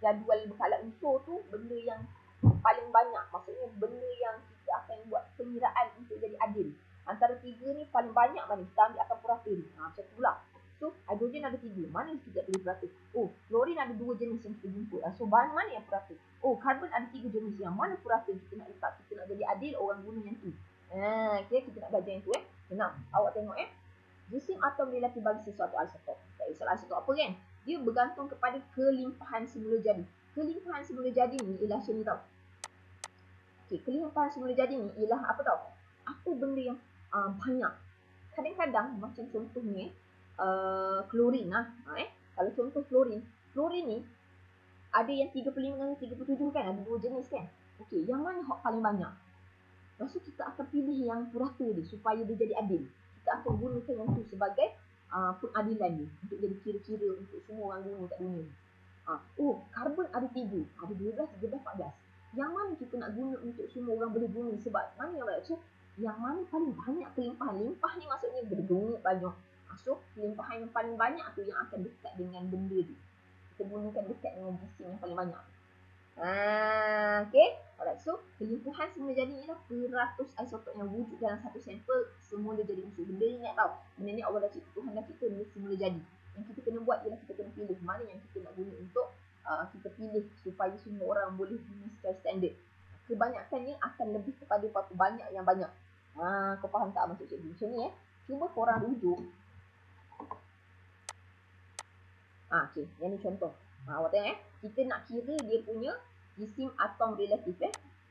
jadual berkala unsur tu benda yang paling banyak. Maksudnya benda yang kita akan buat pengiraan untuk jadi adil. Antara 3 ni paling banyak mana? Kita ambil akan purata ni. Macam tu lah. So, hidrogen ada 3. Mana kita pilih purata? Klorin ada 2 jenis yang kita jumpa. So, mana yang purata? Karbon ada 3 jenis. Yang mana purata kita nak letak? Kita nak jadi adil, orang guna yang tu. Kita nak belajar yang tu Senang. Awak tengok jisim atom relatif bagi sesuatu isotop. Tak kisah isotop apa kan? Dia bergantung kepada kelimpahan semula jadi. Kelimpahan semula jadi ni ialah macam ni tau. Kelimpahan semula jadi ni ialah apa tau? Apa benda yang banyak. Kadang-kadang macam contohnya klorin lah. Kalau contoh klorin ni ada yang 35 dengan 37 kan? Ada 2 jenis kan? Okey, yang mana paling banyak? Lepas tu kita akan pilih yang purata dia supaya dia jadi adil. Kita akan gunakan yang tu sebagai pengadilan dia untuk jadi kira-kira untuk semua orang guna kat dunia. Karbon ada 3. Ada 12, 13, 14. Yang mana kita nak guna untuk semua orang boleh guna? Sebab mana yang banyak? So, yang mana paling banyak kelimpahan? Limpah ni maksudnya berguna banyak. So, kelimpahan yang paling banyak tu yang akan dekat dengan benda tu. Kita gunakan dekat dengan jisim yang paling banyak. Okay. Alright, so kelimpahan semula jadi ialah peratus isotop yang wujud dalam satu sampel semula jadi unsur. Benda ni ingat tau. Benda ni Allah dah cipta, Tuhan dah cipta benda semula jadi. Yang kita kena buat ialah kita kena pilih mana yang kita nak guna untuk kita pilih supaya semua orang boleh guna secara standard. Kebanyakannya akan lebih kepada banyak yang banyak. Kau faham tak maksud cikgu? Macam ni Cuba korang rujuk. Okay, yang ni contoh. Awak tengok kita nak kira dia punya jisim atom relatif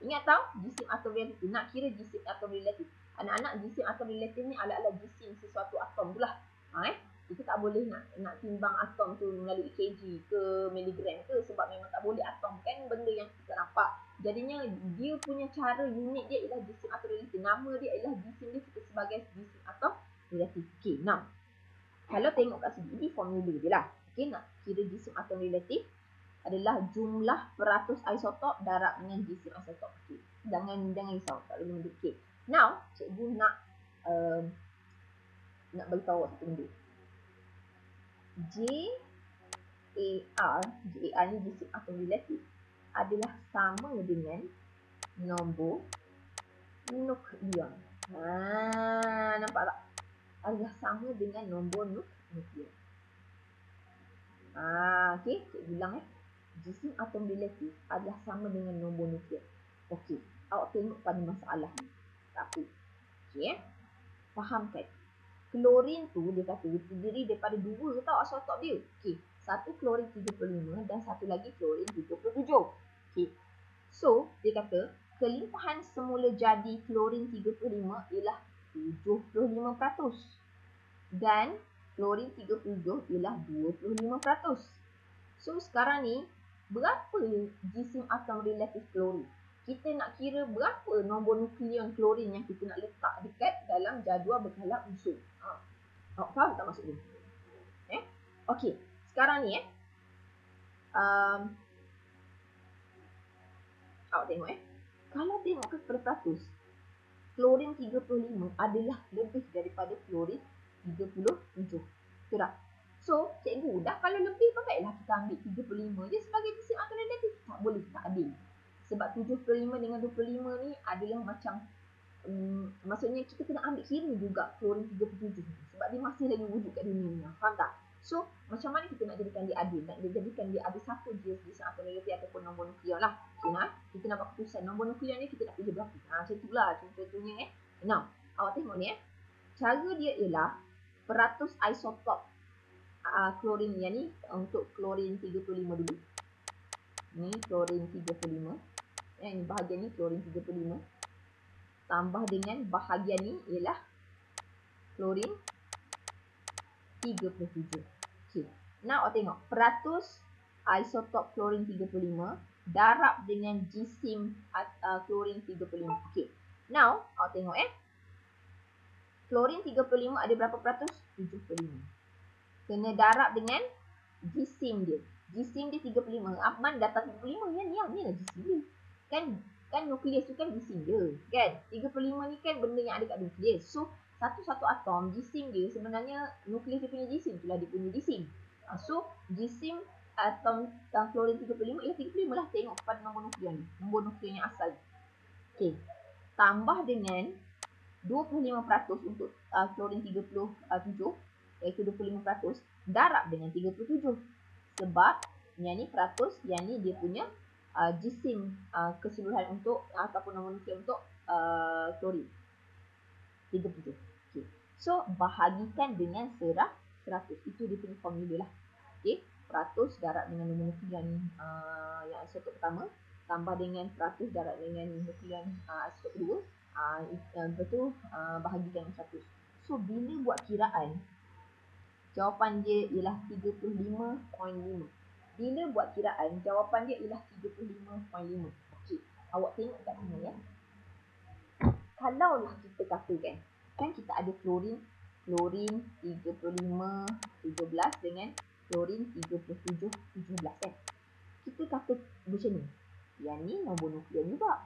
Ingat tau, jisim atom relatif. Nak kira jisim atom relatif. Anak-anak, jisim atom relatif ni ala-ala jisim sesuatu atom tu lah. Kita tak boleh nak timbang atom tu melalui kg ke miligram ke, sebab memang tak boleh. Atom kan benda yang kita nampak. Jadinya dia punya cara unit dia ialah jisim atom relatif. Nama dia ialah jisim dia kita sebagai jisim atom relatif. Okay, now kalau tengok kat sini, ini formula dia lah. Okay, nak kira jisim atom relatif adalah jumlah peratus isotop darab dengan jisim isotop. Okay. Jangan risau, tak boleh menunjuk. Okay. Now, cikgu nak beritahu awak satu benda. JAR ni jisim atom relatif adalah sama dengan nombor nukleon. Nampak tak? Adalah sama dengan nombor nukleon. Okey, cikgu ulang Jisim atom relatif adalah sama dengan nombor nukleon. Okey, awak tengok pada masalah ni. Tapi, okey faham kan? Klorin tu dia kata terdiri daripada dua tau isotop dia. Okey, satu klorin 35 dan satu lagi klorin 37. Okey. So, dia kata kelimpahan semula jadi klorin 35 ialah 75% dan klorin 37 ialah 25%. So, sekarang ni berapa jisim atom relatif klorin? Kita nak kira berapa nombor nukleon klorin yang kita nak letak dekat dalam jadual berkala unsur. Awak faham tak maksud dia? Okey, sekarang ni awak tengok kalau tengok kepada peratus, klorin 35 adalah lebih daripada klorin 37. Betul tak? So, cikgu dah kalau lebih baiklah kita ambil 35 je sebagai jisim atom relatif. Tak boleh, tak adil. Sebab 75 dengan 25 ni adalah macam maksudnya kita kena ambil kira juga klorin 37 sebab dia masih lagi wujud kat dunia ni. Faham tak? So, macam mana kita nak jadikan dia adil? Nak jadikan dia ada satu jisim atom relatif ataupun nombor nukleon lah. Okay, kita nak buat keputusan nombor nukleon ni kita nak pilih berapa. Macam itulah contohnya Now, awak tengok ni cara dia ialah peratus isotop klorin yang ni untuk klorin 35 dulu. Ni klorin 35. Ini bahagian ni klorin 35 tambah dengan bahagian ni ialah klorin 37. Okay. Now awak tengok peratus isotop klorin 35 darab dengan jisim klorin 35. Okay. Now awak tengok klorin 35 ada berapa peratus? 75. Kena darab dengan jisim dia. Jisim dia 35. Man datang 35 yang ni lah jisim dia. Kan nukleus tu kan jisim dia, kan? 35 ni kan benda yang ada kat nukleus. So, satu-satu atom, jisim dia sebenarnya nukleus dia punya jisim. Itulah dia punya jisim. So, jisim atom klorin 35 ialah 35 lah. Tengok kepada nombor nukleon ni. Nombor nukleon yang asal. Okey. Tambah dengan 25% untuk klorin 37, iaitu 25%. Darab dengan 37. Sebab yang ni peratus, yang ni dia punya jisim keseluruhan untuk ataupun nombor nukleon untuk klorin 37. Okay. So, bahagikan dengan 100. Itu dia punya formula lah. Okay. Peratus darab dengan nombor nukleon yang isotop pertama tambah dengan peratus darab dengan nukleon isotop kedua. Lepas tu bahagikan dengan 100. So, bila buat kiraan, jawapan dia ialah 35.5. Bila buat kiraan, jawapan dia ialah 35.5. Okey, awak tengok kat sini Kalaulah kita katakan, kan kita ada klorin 35, 17 dengan klorin 37, 17 kan. Kita kata macam ni. Yang ni nombor nukleon juga.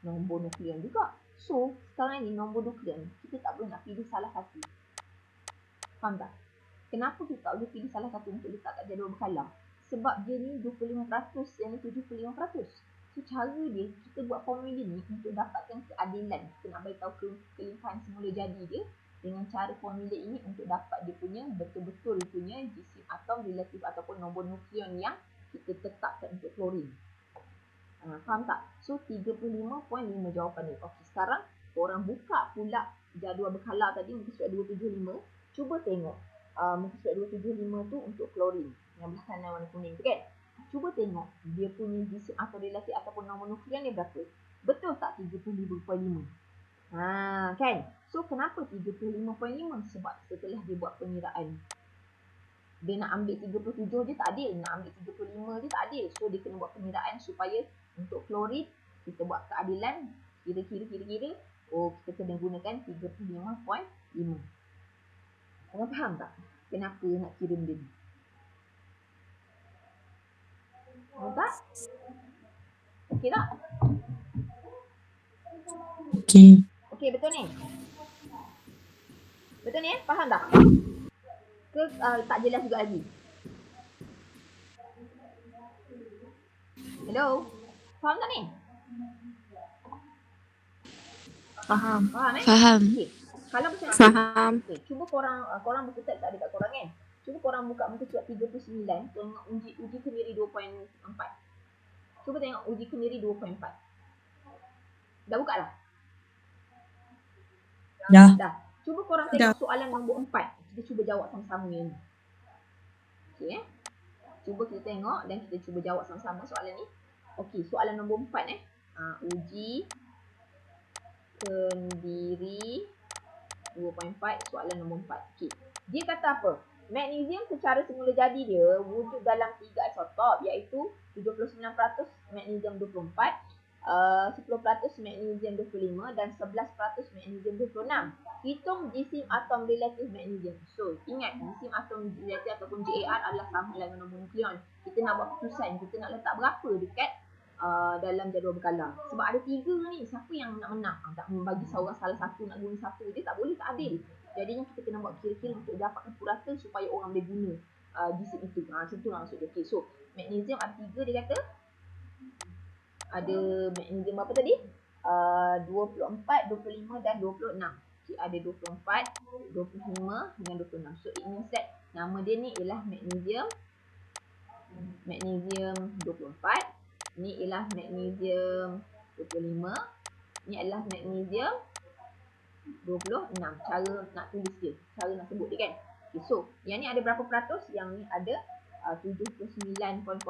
Nombor nukleon juga. So, sekarang ni nombor nukleon, kita tak boleh nak pilih salah satu. Faham tak? Kenapa kita tak boleh pilih salah satu untuk letak kat jadual berkala? Sebab dia ni 25%, yang ni 75%. So, cara dia, kita buat formula ni untuk dapatkan keadilan. Kita nak beritahu kelimpahan semula jadi dia dengan cara formula ini untuk dapat dia punya betul-betul punya jisim atom relatif ataupun nombor nukleon yang kita tetapkan untuk klorin. Faham tak? So, 35.5 jawapan dia. Okey, sekarang korang buka pula jadual berkala tadi, muka surat 275. Cuba tengok muka surat 275 tu untuk klorin. Yang belah kanan warna kuning tu kan. Cuba tengok dia punya jisim atom relatif ataupun nombor nukleon dia berapa. Betul tak 35.5? Kan? So, kenapa 35.5? Sebab setelah dia buat pengiraan, dia nak ambil 37 je tak adil. Nak ambil 35 je tak adil. So, dia kena buat pengiraan supaya untuk klorin, kita buat keadilan. Kira-kira. Oh, kita kena gunakan 35.5. Korang faham tak? Kenapa nak kira benda ni? Faham tak? Okey tak? Okey, betul ni? Betul ni Faham tak? Ke tak jelas juga lagi? Hello? Faham tak ni? Faham. Faham Faham. Okey. Kalau macam ni, Faham. okay, cuba korang buku teks tak ada kat korang kan? Cuba korang buka muka surat 39, tengok uji kemiri 2.4. Cuba tengok uji kemiri 2.4. Dah buka dah? Dah. Cuba korang tengok soalan nombor 4. Kita cuba jawab sama-sama yang ni. Okey Cuba kita tengok dan kita cuba jawab sama-sama soalan ni. Okey, soalan nombor 4 uji kemiri 2.4 soalan nombor 4. Okey. Dia kata apa? Magnesium secara semula jadi dia wujud dalam 3 isotop iaitu 79% magnesium 24, 10% magnesium 25 dan 11% magnesium 26. Hitung jisim atom relatif magnesium. So, ingat jisim atom relatif ataupun JAR adalah sama dengan nombor nukleon. Kita nak buat keputusan, kita nak letak berapa dekat dalam jadual berkala. Sebab ada 3 ni, siapa yang nak menang? Tak membagi seorang salah satu nak guna satu. Dia tak boleh, tak adil. Jadinya kita kena buat kira-kira untuk dapatkan purata supaya orang boleh guna jisim itu. Macam tu lah maksud dia. Okay, so magnesium ada 3 dia kata. Ada magnesium apa tadi? 24, 25 dan 26. Okay, ada 24, 25 dengan 26. So it means that nama dia ni ialah magnesium 24. Ni ialah magnesium 25. Ni adalah magnesium 26. Cara nak tulis dia, cara nak sebut dia kan. Okay, so yang ni ada berapa peratus? Yang ni ada 79.0%.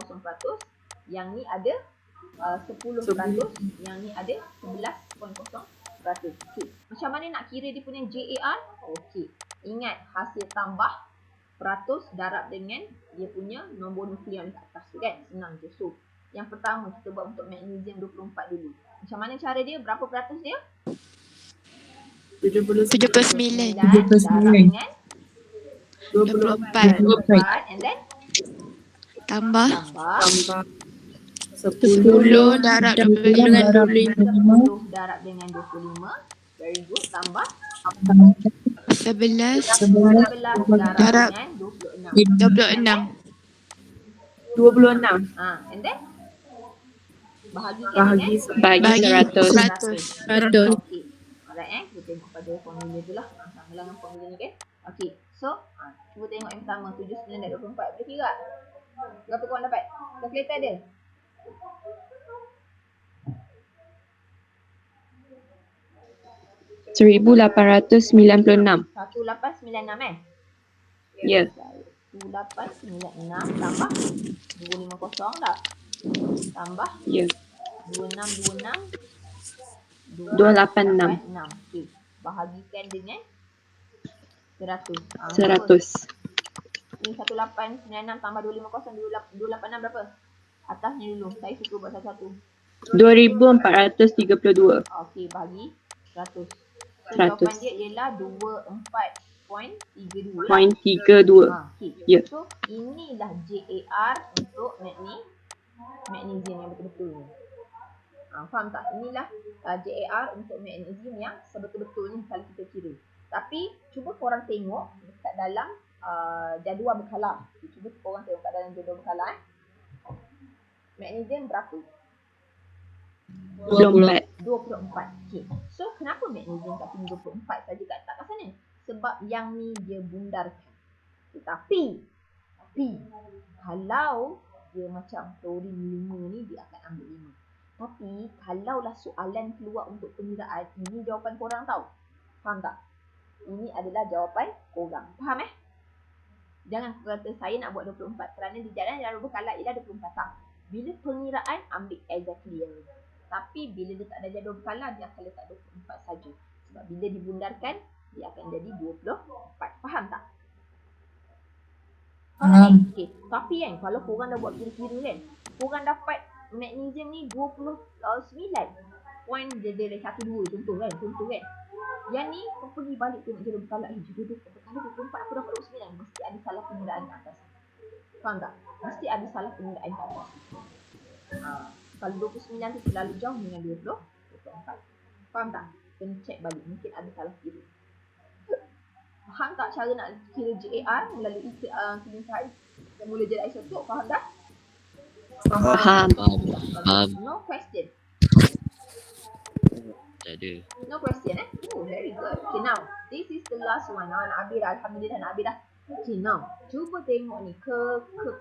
Yang ni ada 10%. Yang ni ada 11.0%. Okay. Macam mana nak kira dia punya JAR? Okey. Ingat hasil tambah peratus darab dengan dia punya nombor nukleon kat atas tu kan. Senang je. So yang pertama kita buat untuk magnesium 24 dulu. Macam mana cara dia? Berapa peratus dia? 79. Darab dengan 24. and then Tambah tambah 10 darab 25. 10 darab dengan 25. Very good. Tambah 11 darab dengan 26. 26. And then bahagikan dengan Bagi 100. 100. okey. Alright kita tengok pada formula tu lah. Sama lah dengan formula ni kan. Okey. So, cuba tengok yang pertama 79 dan 24. Boleh kira tak? Berapa korang dapat? Kalkulator ada? $1,896. 1896 Ya. 1896 tambah 250 tak? Tambah Ya. 2626 286. 6. Okey. Bahagikan dengan 100. 100. Ni 1896 tambah 250 286 berapa? Atasnya dulu. Saya suka buat satu-satu. 2432. Okey, bagi 100. So, 100. jawapan dia ialah 24.32. 0.32. Okey. Ya. So, inilah JAR untuk magnesium yang betul-betul ni. Faham tak? Inilah JAR untuk magnesium yang sebetul-betulnya kalau kita kira. Tapi, cuba korang tengok dekat dalam jadual berkala. Cuba korang tengok kat dalam jadual berkala. Magnesium berapa? 24. 24. Okay. So, kenapa magnesium tak tinggi 24 saja kat sana? Sebab yang ni dia bundarkan. Tetapi, kalau dia macam teori 5 ni, dia akan ambil 5. Tapi, kalaulah soalan keluar untuk pengiraan, ini jawapan korang tau. Faham tak? Ini adalah jawapan korang. Faham Jangan kata saya nak buat 24 kerana di jadual berkala ialah 24 tak. Bila pengiraan, ambil exactly yang ni. Tapi bila dia tak ada jadual berkala, dia akan letak 24 saja. Sebab bila dibundarkan, dia akan jadi 24. Faham tak? Faham? Okay. Tapi kan, kalau korang dah buat kira-kira kan, korang dapat magnesium ni 29 point dia 1, 2 contoh kan. Yang ni, kau pergi balik tengok jadual berkala. Jadual berkala 24, aku dapat 29. Mesti ada salah pengiraan kat atas. Faham tak? Mesti ada salah pengiraan kat atas. Kalau 29 tu terlalu jauh dengan 24. Faham tak? Kena check balik. Mungkin ada salah kira. Faham tak cara nak kira GAR melalui kelintahan yang mula jadi isotop? Faham tak? Faham. Faham. No question. Tak ada. No question Oh, very good. Okay, now this is the last one. Nak habis dah. Alhamdulillah nak habis dah. Okay, now cuba tengok ni ke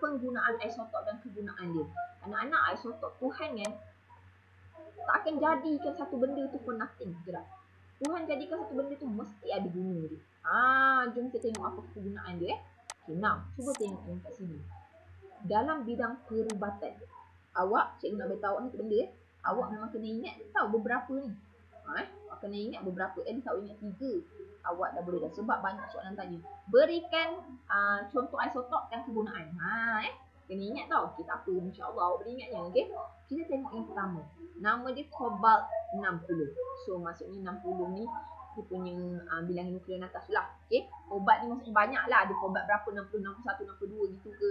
penggunaan isotop dan kegunaan dia. Anak-anak, isotop Tuhan kan tak akan jadikan satu benda tu for nothing. Betul tak? Tuhan jadikan satu benda tu mesti ada guna dia. Jom kita tengok apa kegunaan dia. Okay, now cuba tengok yang kat sini. Dalam bidang perubatan, awak, cikgu nak beritahu awak satu benda awak memang kena ingat tahu beberapa ni. Awak kena ingat beberapa. Awak ingat 3. Awak dah boleh dah sebab banyak soalan tanya. Berikan contoh isotop dan kegunaan. Kena ingat tau. Okay, tak apa. InsyaAllah awak boleh ingatnya. Okay. Kita tengok yang pertama. Nama dia cobalt 60. So maksudnya 60 ni dia punya bilangan nukleon atas lah. Okay. Ubat ni maksudnya banyak lah. Ada cobalt berapa, 60, 61, 62 gitu ke.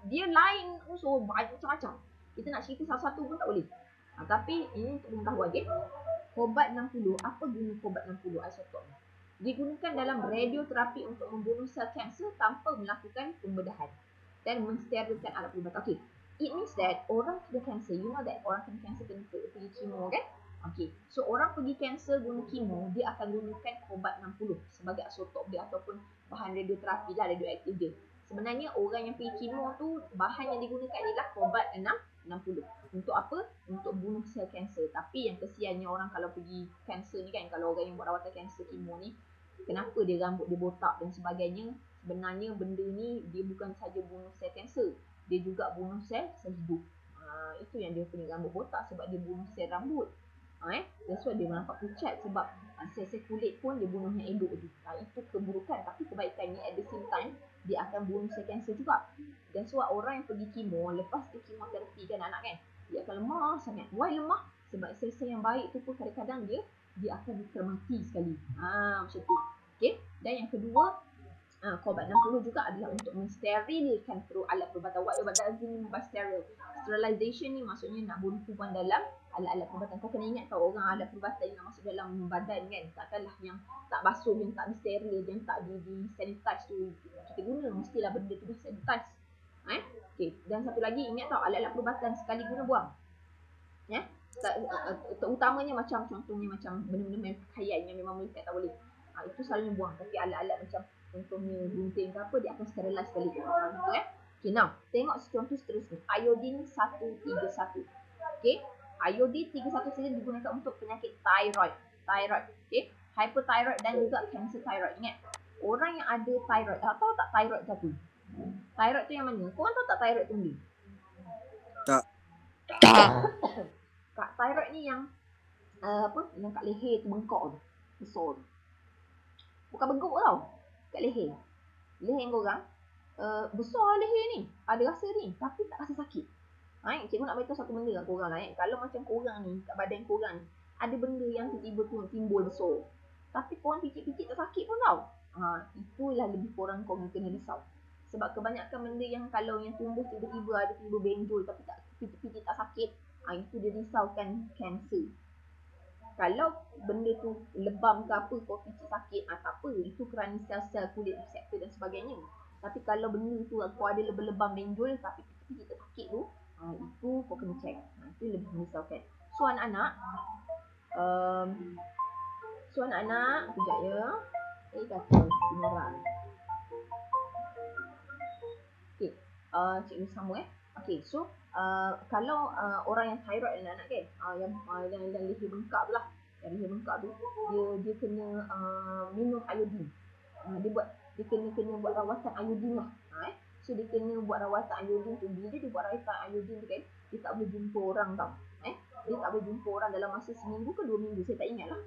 Dia lain unsur banyak macam-macam. Kita nak cerita satu-satu pun tak boleh. Tapi ini untuk pengetahuan. Okay. Cobalt 60. Apa guna cobalt 60 isotop ni? Digunakan dalam radioterapi untuk membunuh sel kanser tanpa melakukan pembedahan dan mensterilkan alat perubatan. Okay. It means that orang kena kanser, you know that orang kena kanser kena pergi kemo kan? Okay. So orang pergi kanser guna kemo, dia akan gunakan cobalt 60 sebagai isotop dia ataupun bahan radioterapi lah, radioaktif dia. Sebenarnya orang yang pergi kemo tu bahan yang digunakan adalah cobalt 60. Untuk apa? Untuk bunuh sel kanser. Tapi yang kesiannya orang kalau pergi kanser ni kan, kalau orang yang buat rawatan kanser kemo ni, kenapa dia rambut dia botak dan sebagainya? Sebenarnya benda ni dia bukan saja bunuh sel kanser, dia juga bunuh sel hidup. Itu yang dia punya rambut botak sebab dia bunuh sel rambut. That's why dia nampak pucat sebab sel-sel kulit pun dia bunuh yang elok tu. Itu keburukan, tapi kebaikannya at the same time dia akan bunuh sel kanser juga. Dan sebab orang yang pergi kemo, lepas dia kemoterapi kan anak kan, dia akan lemah sangat. Why lemah? Sebab sel-sel yang baik tu pun kadang-kadang dia akan termati sekali. Macam tu. Okay. Dan yang kedua, cobalt 60 juga adalah untuk mensterilkan alat perubatan. What does it mean by steril? Sterilization ni maksudnya nak bunuh kuman dalam alat-alat perubatan. Kau kena ingat tau, orang alat perubatan yang masuk dalam badan kan, takkanlah yang tak basuh, yang tak steril, yang tak di sanitize tu kita guna. Mestilah benda tu di sanitize. Okay. Dan satu lagi, ingat tau, alat-alat perubatan sekali guna buang. Terutamanya macam contohnya macam benda-benda pakaian yang memang melekat tak boleh. Itu selalunya buang. Tapi alat-alat macam contohnya gunting ke apa, dia akan sterilize sekali. Okay, now tengok contoh seterusnya. Iodine 131. Okay, iodine 31 saja digunakan untuk penyakit thyroid. Okay, hyperthyroid dan juga cancer thyroid. Ingat, orang yang ada thyroid, tahu tak thyroid tu apa? Thyroid tu yang mana? Korang tahu tak thyroid tu ni? Tak. Kak, thyroid ni yang yang kat leher tu bengkok tu, besar tu. Bukan bengkok tau, kat leher. Leher korang besar leher ni, ada rasa ni, tapi tak rasa sakit. Cikgu nak beritahu satu benda kat korang lah. Kalau macam korang ni, kat badan korang ni, ada benda yang tiba-tiba tu timbul besar, tapi korang picit-picit tak sakit pun tau. Itulah lebih korang kena risau. Sebab kebanyakan benda yang kalau yang tumbuh tiba-tiba ada tiba benjol tapi tak picit-picit tak sakit, itu dia risaukan kanser. Kalau benda tu lebam ke apa, kau picit sakit, tak apa. Itu kerana sel-sel kulit reseptor dan sebagainya. Tapi kalau benda tu kau ada lebam-lebam benjol tapi picit-picit tak sakit tu, itu kau kena check. Itu lebih merisaukan. So anak-anak, sekejap ya. Kata orang. Okay, cikgu sambung Okay, so kalau orang yang thyroid anak-anak kan, yang leher bengkak tu lah, yang leher bengkak tu, dia kena minum iodine. Dia kena buat rawatan iodine lah. So dia kena buat rawatan iodine tu. Bila dia buat rawatan iodine tu kan, dia tak boleh jumpa orang tau. Dia tak boleh jumpa orang dalam masa seminggu ke 2 minggu, saya tak ingat lah.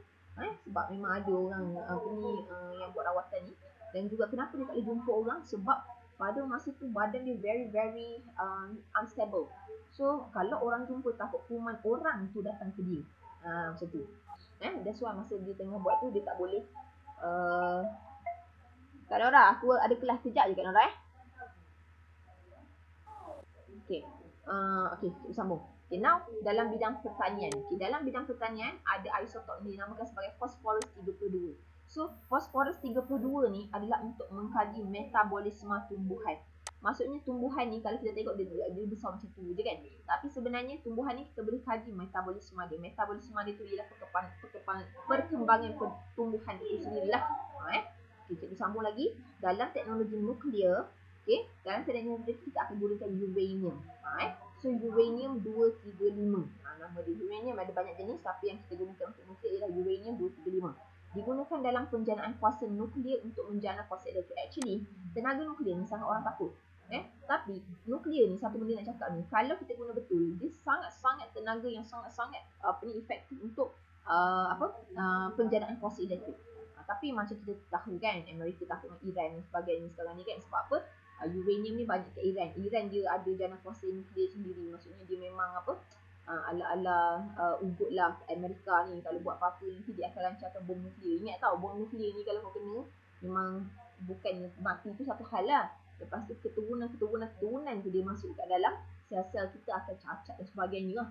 Sebab memang ada orang yang buat rawatan ni. Dan juga kenapa dia tak boleh jumpa orang, sebab pada masa tu badan dia very very unstable. So kalau orang jumpa, takut kuman orang tu datang ke dia. Macam tu. That's why masa dia tengah buat tu, dia tak boleh. Kak Nora, aku ada kelas kejap je Kak Nora Okay. Okay, kita sambung. Okay, now dalam bidang pertanian. Okay, dalam bidang pertanian ada isotop ni dinamakan sebagai phosphorus 32. So, fosforus 32 ni adalah untuk mengkaji metabolisme tumbuhan. Maksudnya tumbuhan ni kalau kita tengok dia besar macam tu je kan. Tapi sebenarnya tumbuhan ni kita boleh kaji metabolisme dia. Metabolisme dia tu ialah perkembangan tumbuhan itu sendirilah. Okay, cikgu sambung lagi. Dalam teknologi nuklear, okay, dalam teknologi nuklear kita akan gunakan uranium. So, uranium 235. Nama dia uranium ada banyak jenis, tapi yang kita gunakan untuk nuklear ialah uranium 235. Digunakan dalam penjanaan kuasa nuklear untuk menjana kuasa elektrik. Actually, tenaga nuklear ni sangat orang takut. Tapi nuklear ni satu benda nak cakap ni, kalau kita guna betul, dia sangat-sangat tenaga yang sangat-sangat efektif untuk penjanaan kuasa elektrik. Tapi macam kita tahu kan, Amerika takut dengan Iran dan sebagainya sekarang ni kan. Sebab apa? Uranium ni banyak ke Iran. Iran dia ada jana kuasa nuklear sendiri. Maksudnya dia memang ala-ala ugut lah Amerika ni. Kalau buat apa-apa nanti dia akan lancarkan bom nuklear. Ingat tau, bom nuklear ni kalau kau kena, memang bukannya mati tu satu hal lah. Lepas tu keturunan tu dia masuk kat dalam sel-sel kita akan cacat dan sebagainya lah.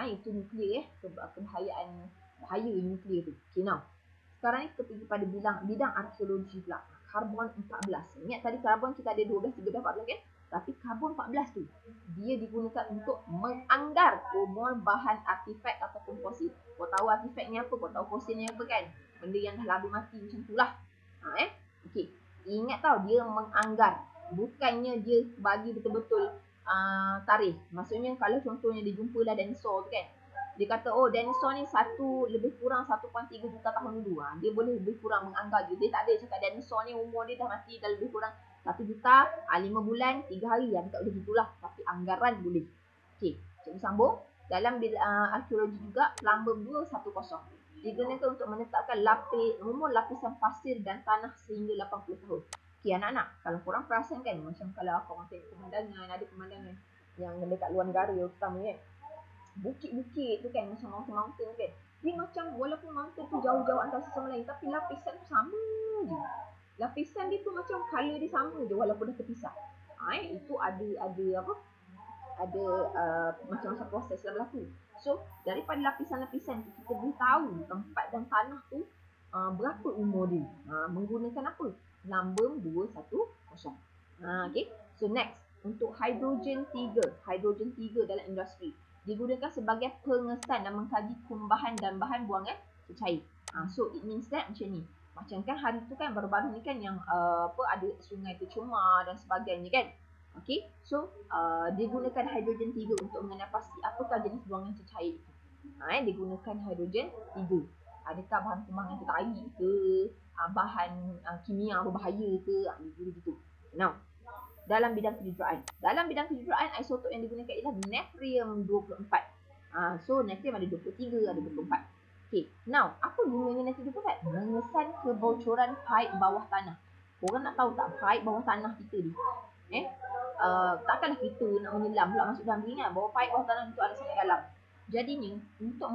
Itu nuklear bahaya nuklear tu. Okay, now sekarang ni kita pergi pada bidang arkeologi pula. Karbon 14. Ingat tadi karbon kita ada 12, 13, 14 kan? Tapi karbon 14 tu dia digunakan untuk menganggar umur bahan artifak ataupun fosil. Kau tahu artifak ni apa? Kau tahu fosil ni apa kan? Benda yang dah lalu mati macam tu lah. Okey. Ingat tau, dia menganggar. Bukannya dia bagi betul-betul tarikh. Maksudnya kalau contohnya dia jumpalah dinosaur tu kan. Dia kata, oh dinosaur ni lebih kurang 1.3 juta tahun dulu. Dia boleh lebih kurang menganggar je. Dia tak ada cakap dinosaur ni umur dia dah mati dah lebih kurang 1 juta, 5 bulan, 3 hari. Dia tak boleh gitulah. Tapi anggaran boleh. Okey, cikgu sambung. Dalam arkeologi juga, plumbum 210. Digunakan untuk menetapkan umur lapisan pasir dan tanah sehingga 80 tahun. Okey anak-anak, kalau korang perasan kan, macam kalau korang tengok pemandangan, ada pemandangan yang dekat luar negara utama kan. Bukit-bukit tu kan, macam mountain kan. Dia macam walaupun mountain tu jauh-jauh antara satu sama lain, tapi lapisan tu sama je. Lapisan dia tu macam colour dia sama je walaupun dah terpisah. Itu ada macam-macam proses yang berlaku. So, daripada lapisan-lapisan tu kita boleh tahu tempat dan tanah tu berapa umur dia. Menggunakan apa? Plumbum 210. Okay. So, next. Untuk hidrogen 3. Hidrogen 3 dalam industri. Digunakan sebagai pengesan dan mengkaji kumbahan dan bahan buangan cecair. So it means that macam ni. Macam kan hari tu kan baru-baru ni kan yang ada sungai tercemar dan sebagainya kan. Okay. So digunakan hidrogen 3 untuk mengenal pasti apakah jenis buangan cecair itu. Digunakan hidrogen 3. Adakah bahan kumbahan tu air ke, bahan kimia berbahaya ke, gitu. Now, dalam bidang kejuruteraan. Dalam bidang kejuruteraan, isotop yang digunakan ialah natrium 24. So, natrium ada 23, ada 24. Okay, now, apa gunanya natrium 24? Mengesan kebocoran paip bawah tanah. Korang nak tahu tak paip bawah tanah kita ni? Takkanlah kita nak menyelam pula masuk dalam ni kan? Bawah paip bawah tanah itu ada sangat dalam. Jadinya, untuk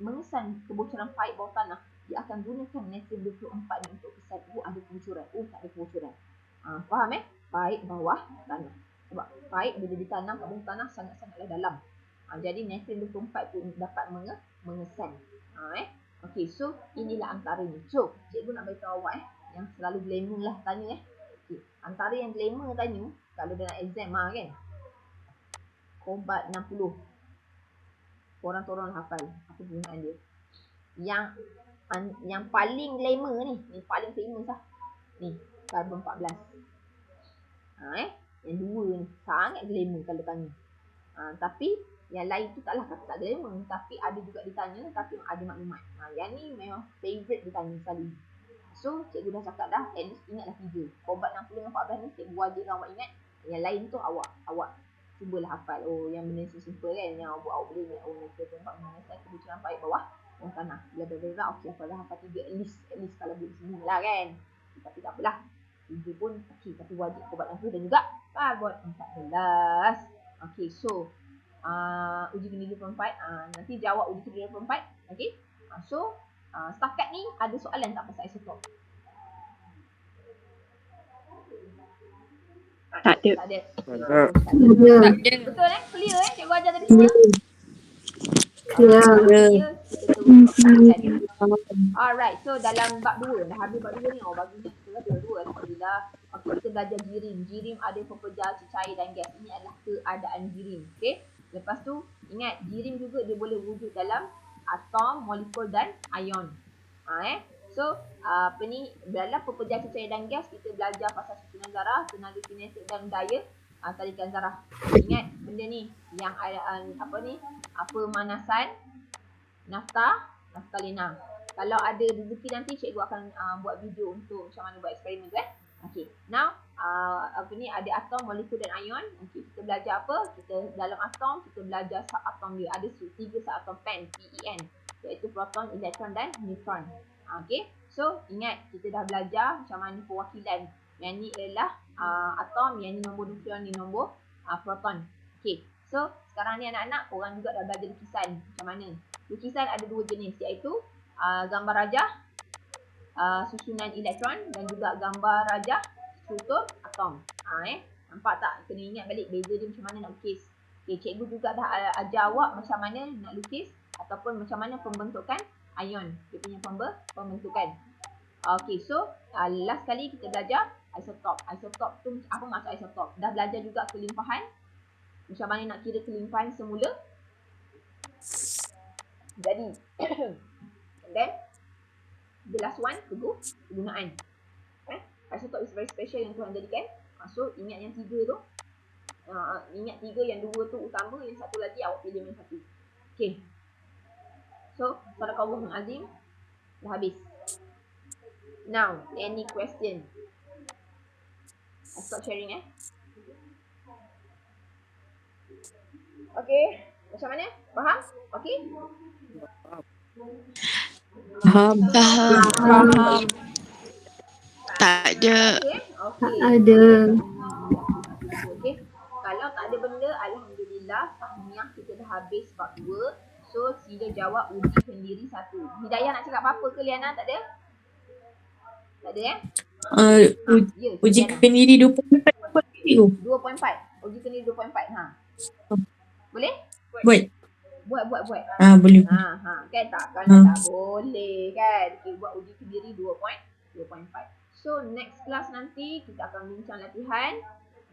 mengesan kebocoran paip bawah tanah, dia akan gunakan natrium 24 ni untuk kesan. Ada kebocoran. Tak ada kebocoran. Faham Paip bawah tanah. Sebab paip bila ditanam kat bawah tanah sangat-sangatlah dalam. Jadi natrium 24 pun dapat mengesan. Okey, so inilah antaranya. So, cikgu nak beritahu awak yang selalu glamour lah tanya Okay. Antara yang glamour tanya kalau dalam exam kan. Kobat 60. Korang hafal apa gunaan dia. Yang paling glamour ni paling famous lah. Ni, karbon 14. Yang dua ni sangat glamour kalau tanya. Tapi yang lain tu taklah kata tak glamour, tapi ada juga ditanya tapi ada maklumat. Yang ni memang favourite ditanya sekali. So cikgu dah cakap dah, at least ingatlah 3. Kobat 60 dengan 14 ni cikgu wajib awak ingat. Yang lain tu awak cubalah hafal. Oh, yang benda simple kan, yang awak boleh ingat. Oh, kita tempat mengenai kebocoran paip bawah tanah. Bila okey, hafal 3 at least kalau boleh semua lah kan. Tapi tak apalah. 3 pun okey, tapi wajib kobat 60 dan juga karbon 14. Okey, so uji kinerja 24, nanti jawab uji kinerja 24. Okey. So setakat ni ada soalan tak pasal isotop? Tak ada. Tak ada. Betul Clear cikgu ajar tadi semua? Ya. Clear. kita terus pelajaran. Alright, so dalam bab 2, dah habis bab 2 ni. Oh, bagi kita ada 2, alhamdulillah. Okay, kita belajar jirim. Jirim ada pepejal, cecair dan gas. Ini adalah keadaan jirim. Okay, lepas tu ingat jirim juga dia boleh wujud dalam atom, molekul dan ion. So apa ni, dalam pepejal, cecair dan gas kita belajar pasal susunan zarah, tenaga kinetik dan daya tarikan zarah. Ingat benda ni yang ada pemanasan, naftalina. Kalau ada rezeki nanti cikgu akan buat video untuk macam mana buat eksperimen tu. Okay, now ada atom, molekul dan ion. Okay, kita belajar apa? Kita dalam atom kita belajar subatom dia. Ada 3 subatom PEN, iaitu proton, elektron dan neutron. Okay, so ingat kita dah belajar macam mana perwakilan. Yang ni adalah atom, yang ni nombor nukleon, ni nombor proton. Okay, so sekarang ni anak-anak korang juga dah belajar lukisan. Macam mana? Lukisan ada 2 jenis, iaitu gambar rajah, susunan elektron dan juga gambar rajah struktur atom. Nampak tak? Kena ingat balik beza dia macam mana nak lukis. Okay, cikgu juga dah ajar awak macam mana nak lukis ataupun macam mana pembentukan ion. Dia punya pembentukan. Okay, so last kali kita belajar isotop. Isotop tu apa maksud isotop? Dah belajar juga kelimpahan. Macam mana nak kira kelimpahan semula. Jadi then the last one, kegunaan. Isotop is very special yang Tuhan jadikan. So ingat yang 3 tu. Ingat 3, yang 2 tu utama, yang 1 lagi awak pilih yang 1. Okay. So, sadaqallahul azim. Dah habis. Now, any question? I stop sharing Okay. Macam mana? Faham? Okay? Faham. Faham. Tak ada. Okay. Ada. Okay. Kalau tak ada benda, alhamdulillah, tahniah kita dah habis bab 2. So, sila jawab uji sendiri 1. Hidayah nak cakap apa ke Liana? Tak ada? Tak ada Uji sendiri 2.4. 2.4. Uji sendiri 2.4. Boleh? Buat. Buat. Boleh. Kan tak? Kalau tak boleh kan. Okay, buat uji sendiri 2.4. So, next class nanti kita akan bincang latihan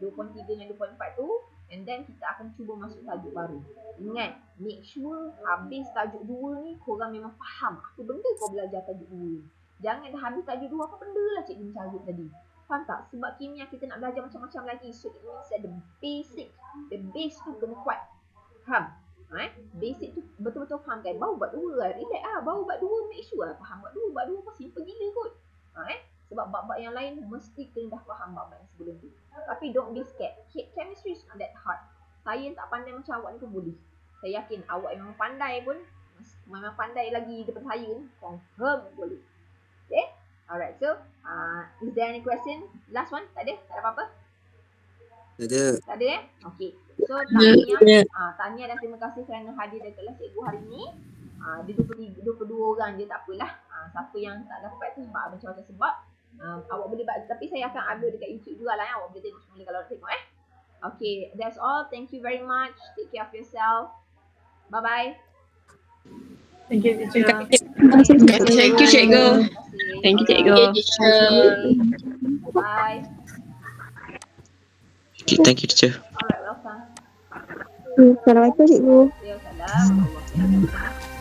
2.3 dan 2.4 tu. And then kita akan cuba masuk tajuk baru. Ingat, make sure habis tajuk 2 ni korang memang faham apa benda kau belajar tajuk 2. Jangan dah habis tajuk 2 apa benda lah cikgu carut tadi. Faham tak? Sebab kimia kita nak belajar macam-macam lagi. So it means that the basic, the base tu kena kuat. Faham? Basic tu betul-betul faham kan? Baru buat 2 lah. Relax lah. Baru buat 2 make sure lah faham buat 2. Buat 2 pun simple gila kot. Sebab bab-bab yang lain mesti kena dah faham bab-bab yang sebelum tu. Tapi don't be scared. Chemistry is not that hard. Saya yang tak pandai macam awak ni pun boleh. Saya yakin awak yang memang pandai pun, memang pandai lagi daripada saya ni, confirm boleh. Okay? Alright, so is there any question? Last one? Tak ada? Tak ada apa-apa? Tak ada. Tak ada Okay. So tahniah dan terima kasih kerana hadir dalam kelas cikgu hari ni. Dia 22 orang je, tak apalah. Siapa yang tak dapat tu sebab macam-macam sebab. Awak boleh buat, tapi saya akan upload dekat YouTube juga lah. Awak boleh tengok semula kalau nak tengok Okay, that's all. Thank you very much. Take care of yourself. Bye-bye. Thank you, teacher. Thank you, cikgu. Thank you, cikgu. Bye. Okay, thank you, teacher. Alright, welcome. Assalamualaikum, cikgu. Waalaikumsalam.